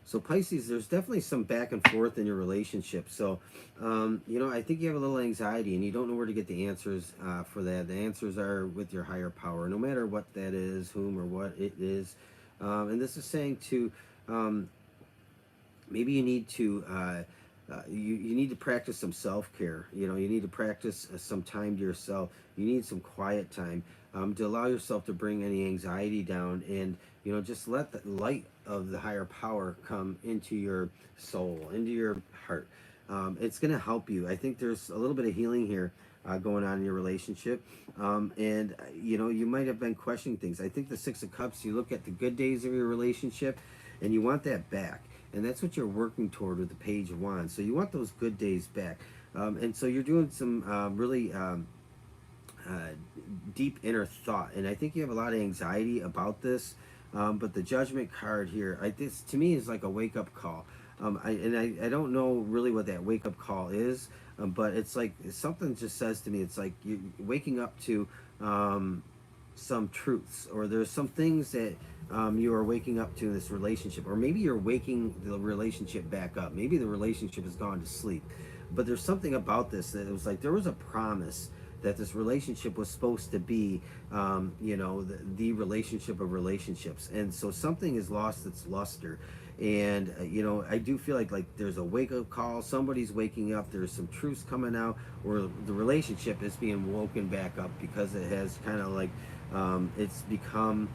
So Pisces, there's definitely some back and forth in your relationship. So, you know, I think you have a little anxiety and you don't know where to get the answers for that. The answers are with your higher power, no matter what that is, whom or what it is. And this is saying to, maybe you need to, you need to practice some self-care. You know, you need to practice some time to yourself. You need some quiet time to allow yourself to bring any anxiety down, and, you know, just let the light of the higher power come into your soul, into your heart. It's going to help you. I think there's a little bit of healing here going on in your relationship. And, you know, you might have been questioning things. I think the Six of Cups, you look at the good days of your relationship and you want that back. And that's what you're working toward with the Page of Wands. So you want those good days back. And so you're doing some really deep inner thought, and I think you have a lot of anxiety about this. But the Judgment card here, this to me is like a wake-up call. I don't know really what that wake-up call is, but it's like something just says to me, it's like you're waking up to some truths, or there's some things that you are waking up to in this relationship, or maybe you're waking the relationship back up. Maybe the relationship has gone to sleep, but there's something about this that it was like there was a promise that this relationship was supposed to be, you know, the relationship of relationships, and so something has lost its luster. And you know, I do feel like there's a wake-up call. Somebody's waking up. There's some truths coming out, or the relationship is being woken back up, because it has kind of like it's become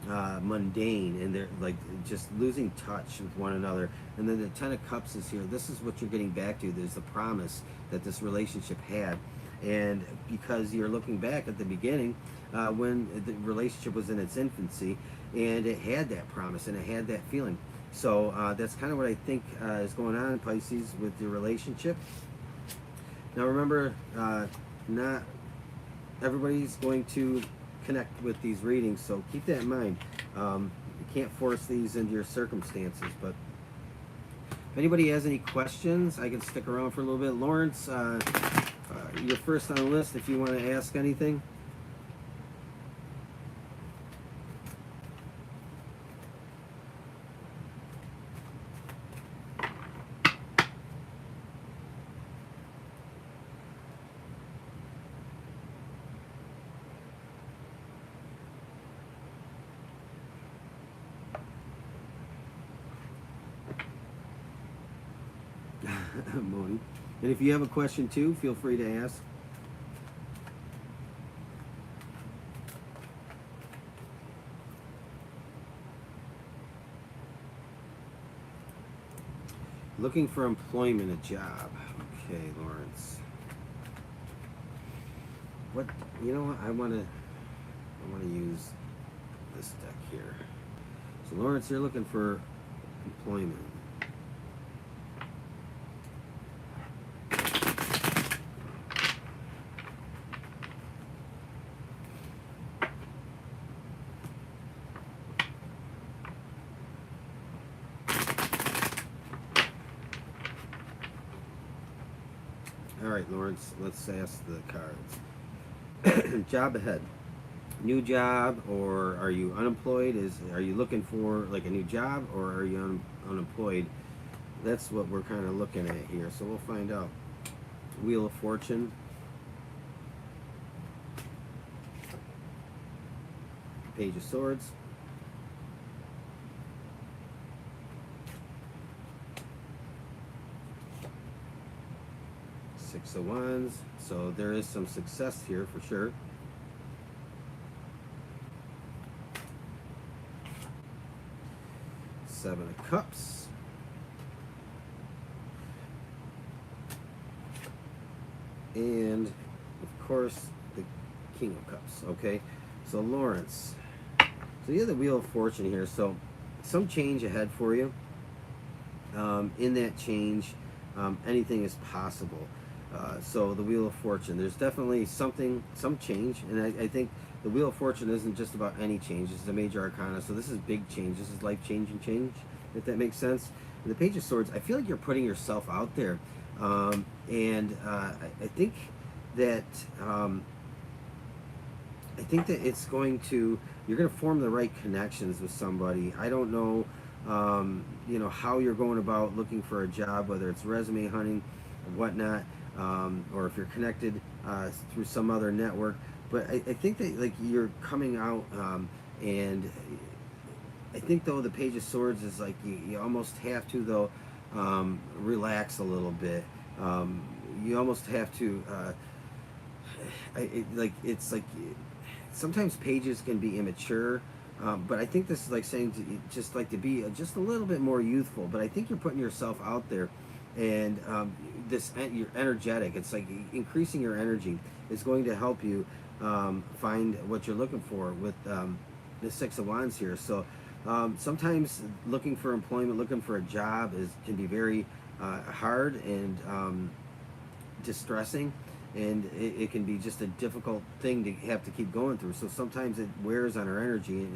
mundane, and they're like just losing touch with one another. And then the Ten of Cups is here. This is what you're getting back to. There's the promise that this relationship had, and because you're looking back at the beginning, when the relationship was in its infancy, and it had that promise and it had that feeling. So that's kind of what I think is going on, Pisces, with your relationship. Now remember, not everybody's going to connect with these readings, so keep that in mind. You can't force these into your circumstances, but if anybody has any questions, I can stick around for a little bit. Lawrence, you're first on the list if you want to ask anything. Moni. And if you have a question too, feel free to ask. Looking for employment, a job. Okay, Lawrence. What, you know what, I wanna use this deck here. So Lawrence, you're looking for employment. All right, Lawrence, let's ask the cards. Job ahead. New job, or are you unemployed? Are you looking for like a new job, or are you unemployed? That's what we're kind of looking at here, so we'll find out. Wheel of Fortune. Page of Swords. Six of Wands. So there is some success here for sure. Seven of Cups. And of course the King of Cups. Okay, so Lawrence, so you have the Wheel of Fortune here, so some change ahead for you. In that change, anything is possible. So the Wheel of Fortune, there's definitely some change, and I think the Wheel of Fortune isn't just about any change. This is a major arcana, so this is big change. This is life-changing change, if that makes sense. And the Page of Swords, I feel like you're putting yourself out there, and I think that it's going to, you're going to form the right connections with somebody. I don't know, you know, how you're going about looking for a job, whether it's resume hunting and whatnot. Or if you're connected through some other network, but I think that like you're coming out, and I think though the Page of Swords is like you almost have to though relax a little bit. You almost have to it's like sometimes pages can be immature, but I think this is like saying to be just a little bit more youthful. But I think you're putting yourself out there. And you're energetic. It's like increasing your energy is going to help you find what you're looking for with the Six of Wands here. So sometimes looking for employment, looking for a job can be very hard and distressing, and it can be just a difficult thing to have to keep going through. So sometimes it wears on our energy,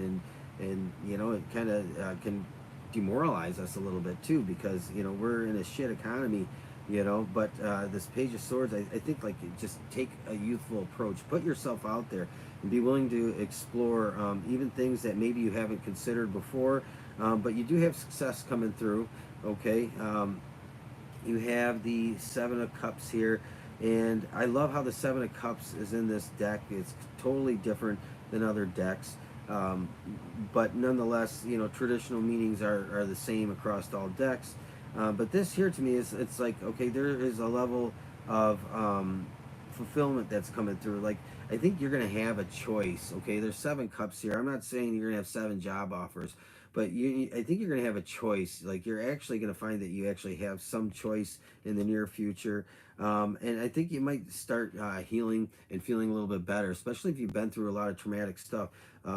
and you know, it kind of can demoralize us a little bit too, because you know, we're in a shit economy, you know. But this Page of Swords, I think, like, just take a youthful approach, put yourself out there, and be willing to explore even things that maybe you haven't considered before, but you do have success coming through. Okay, you have the Seven of Cups here, and I love how the Seven of Cups is in this deck. It's totally different than other decks, but nonetheless, you know, traditional meanings are the same across all decks. But this here, to me, is, it's like, okay, there is a level of fulfillment that's coming through. Like, I think you're going to have a choice. Okay, there's 7 cups here. I'm not saying you're going to have 7 job offers, but I think you're going to have a choice. Like, you're actually going to find that you actually have some choice in the near future. And I think you might start healing and feeling a little bit better, especially if you've been through a lot of traumatic stuff.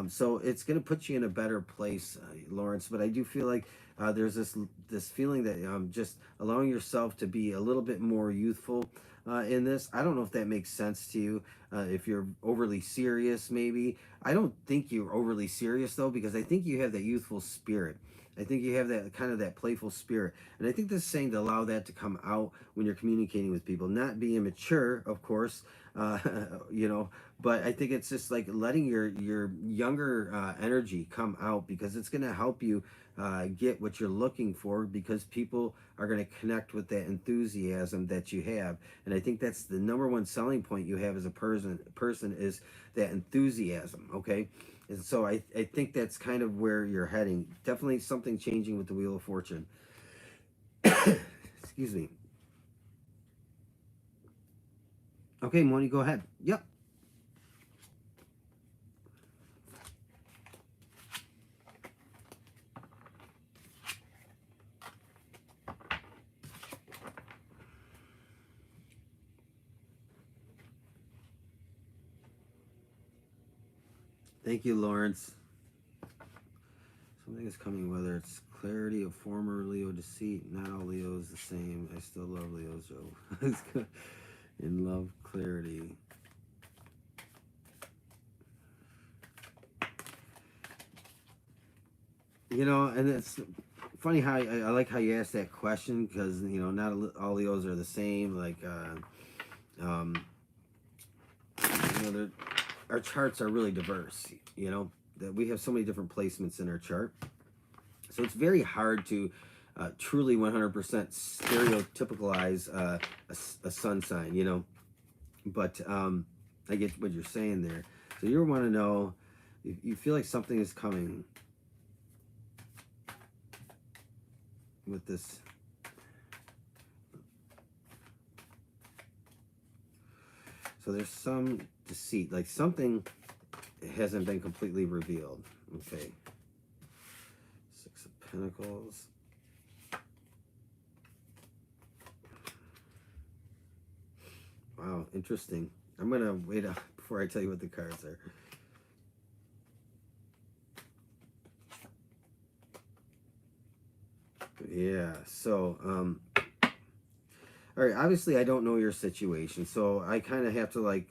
So it's going to put you in a better place, Lawrence. But I do feel like there's this feeling that just allowing yourself to be a little bit more youthful in this. I don't know if that makes sense to you. If you're overly serious, maybe. I don't think you're overly serious, though, because I think you have that youthful spirit. I think you have that kind of that playful spirit. And I think this is saying to allow that to come out when you're communicating with people. Not being immature, of course, you know, but I think it's just like letting your younger energy come out, because it's going to help you get what you're looking for, because people are going to connect with that enthusiasm that you have. And I think that's the #1 selling point you have as a person is that enthusiasm. Okay. And so I think that's kind of where you're heading. Definitely something changing with the Wheel of Fortune. Excuse me. Okay, Moni, go ahead. Yep. Thank you, Lawrence. Something is coming, whether it's clarity of former Leo deceit. Not all Leos the same. I still love Leos, Joe. In love, clarity. You know, and it's funny how I like how you asked that question, because, you know, not all Leos are the same. Like, you know, our charts are really diverse, you know, that we have so many different placements in our chart. So it's very hard to truly 100% stereotypicalize a sun sign, you know. But I get what you're saying there. So you want to know, if you feel like something is coming with this. So there's some deceit, like something hasn't been completely revealed. Okay. 6 of Pentacles. Wow, interesting. I'm going to wait before I tell you what the cards are. Yeah, so, all right, obviously I don't know your situation, so I kind of have to, like,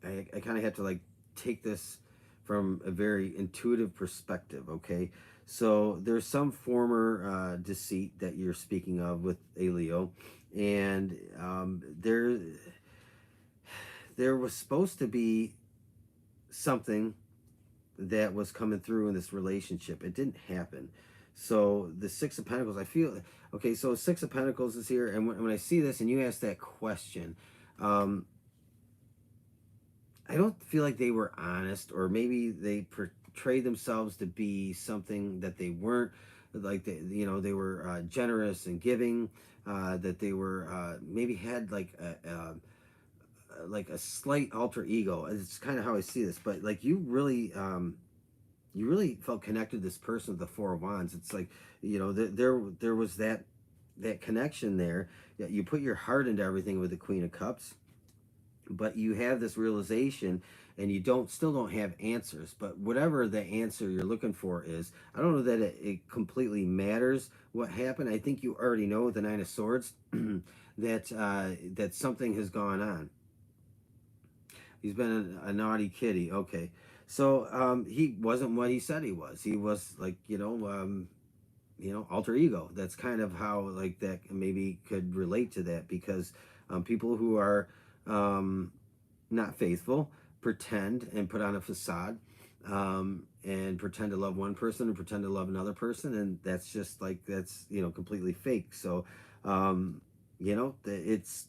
I kind of have to, like, take this from a very intuitive perspective, okay? So there's some former deceit that you're speaking of with a Leo, and there was supposed to be something that was coming through in this relationship. It didn't happen. So the 6 of Pentacles, I feel, okay, so 6 of Pentacles is here, and when I see this and you ask that question, I don't feel like they were honest, or maybe they portrayed themselves to be something that they weren't. Like, you know, they were generous and giving, that they were maybe had like a slight alter ego. It's kind of how I see this, but like you really felt connected to this person with the 4 of Wands. It's like, you know, there was that connection there. You put your heart into everything with the Queen of Cups, but you have this realization, and you still don't have answers. But whatever the answer you're looking for is, I don't know that it completely matters what happened. I think you already know with the 9 of Swords that that something has gone on. He's been a naughty kitty. Okay, so he wasn't what he said he was. He was like, alter ego. That's kind of how, like, that maybe could relate to that, because people who are not faithful pretend and put on a facade, and pretend to love one person and pretend to love another person, and that's just like, that's completely fake. So it's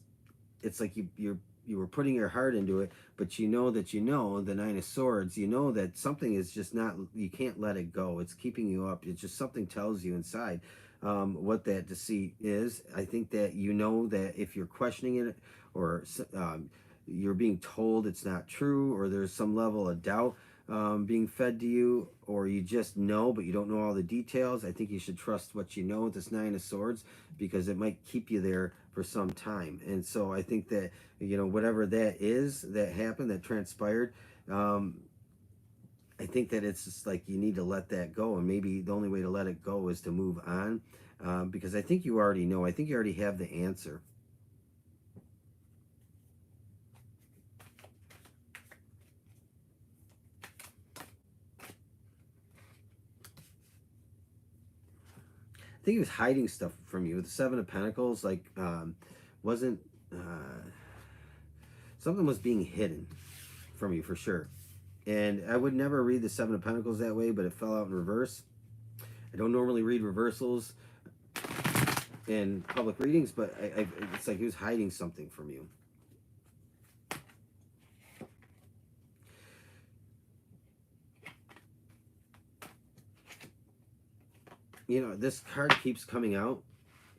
like you were putting your heart into it, but the Nine of Swords, that something is just not, you can't let it go. It's keeping you up. It's just, something tells you inside what that deceit is. I think that that if you're questioning it, or you're being told it's not true, or there's some level of doubt being fed to you, or you just know but you don't know all the details, I think you should trust what you know with this Nine of Swords, because it might keep you there for some time. And so I think that whatever that is that happened, that transpired, I think that it's just like, you need to let that go, and maybe the only way to let it go is to move on, because I think you already know. I think you already have the answer. I think he was hiding stuff from you with the Seven of Pentacles. Like, wasn't something was being hidden from you for sure. And I would never read the Seven of Pentacles that way, but it fell out in reverse. I don't normally read reversals in public readings, but it's like he was hiding something from you. This card keeps coming out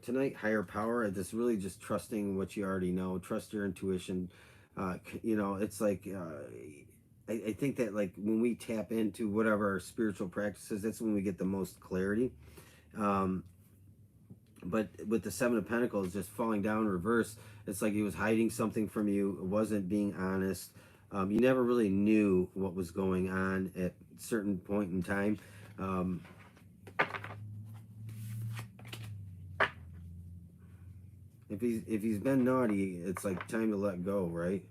tonight. Higher power. This really just trusting what you already know. Trust your intuition. It's like, I think that, like, when we tap into whatever our spiritual practices, that's when we get the most clarity. But with the Seven of Pentacles just falling down in reverse, it's like he was hiding something from you. It wasn't being honest. You never really knew what was going on at a certain point in time. If he's been naughty, it's like time to let go, right?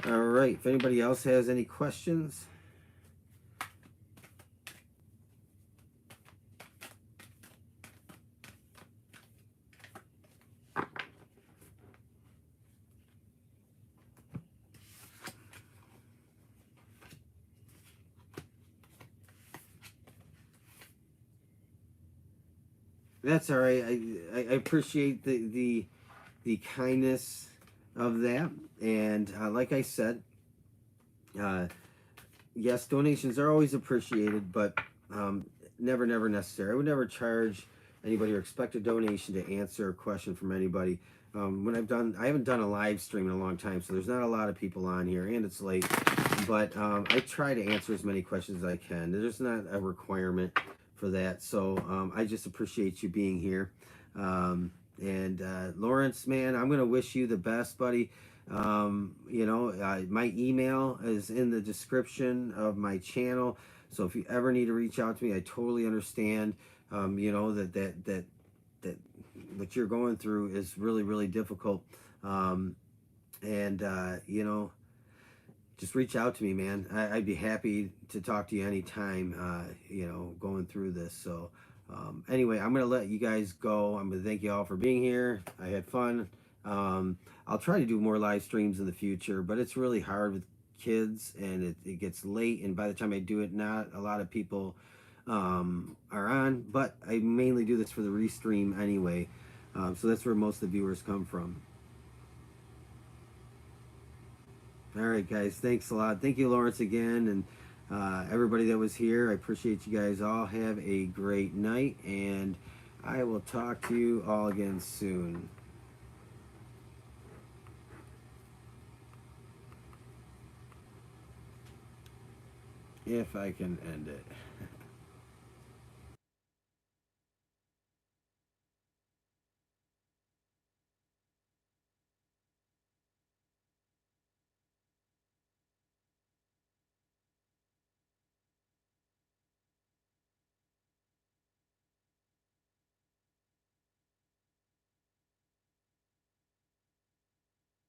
All right. If anybody else has any questions. That's all right. I appreciate the kindness of that, and like I said, yes, donations are always appreciated, but never necessary. I would never charge anybody or expect a donation to answer a question from anybody. When I haven't done a live stream in a long time, so there's not a lot of people on here, and it's late. But I try to answer as many questions as I can. There's not a requirement for that, so I just appreciate you being here. And Lawrence, man, I'm gonna wish you the best, buddy. My email is in the description of my channel, so if you ever need to reach out to me, I totally understand. That what you're going through is really difficult, just reach out to me, man. I'd be happy to talk to you anytime, going through this. So anyway, I'm going to let you guys go. I'm going to thank you all for being here. I had fun. I'll try to do more live streams in the future, but it's really hard with kids, and it gets late, and by the time I do it, not a lot of people are on, but I mainly do this for the restream anyway. So that's where most of the viewers come from. All right, guys, thanks a lot. Thank you, Lawrence, again, and everybody that was here. I appreciate you guys all. Have a great night, and I will talk to you all again soon. If I can end it.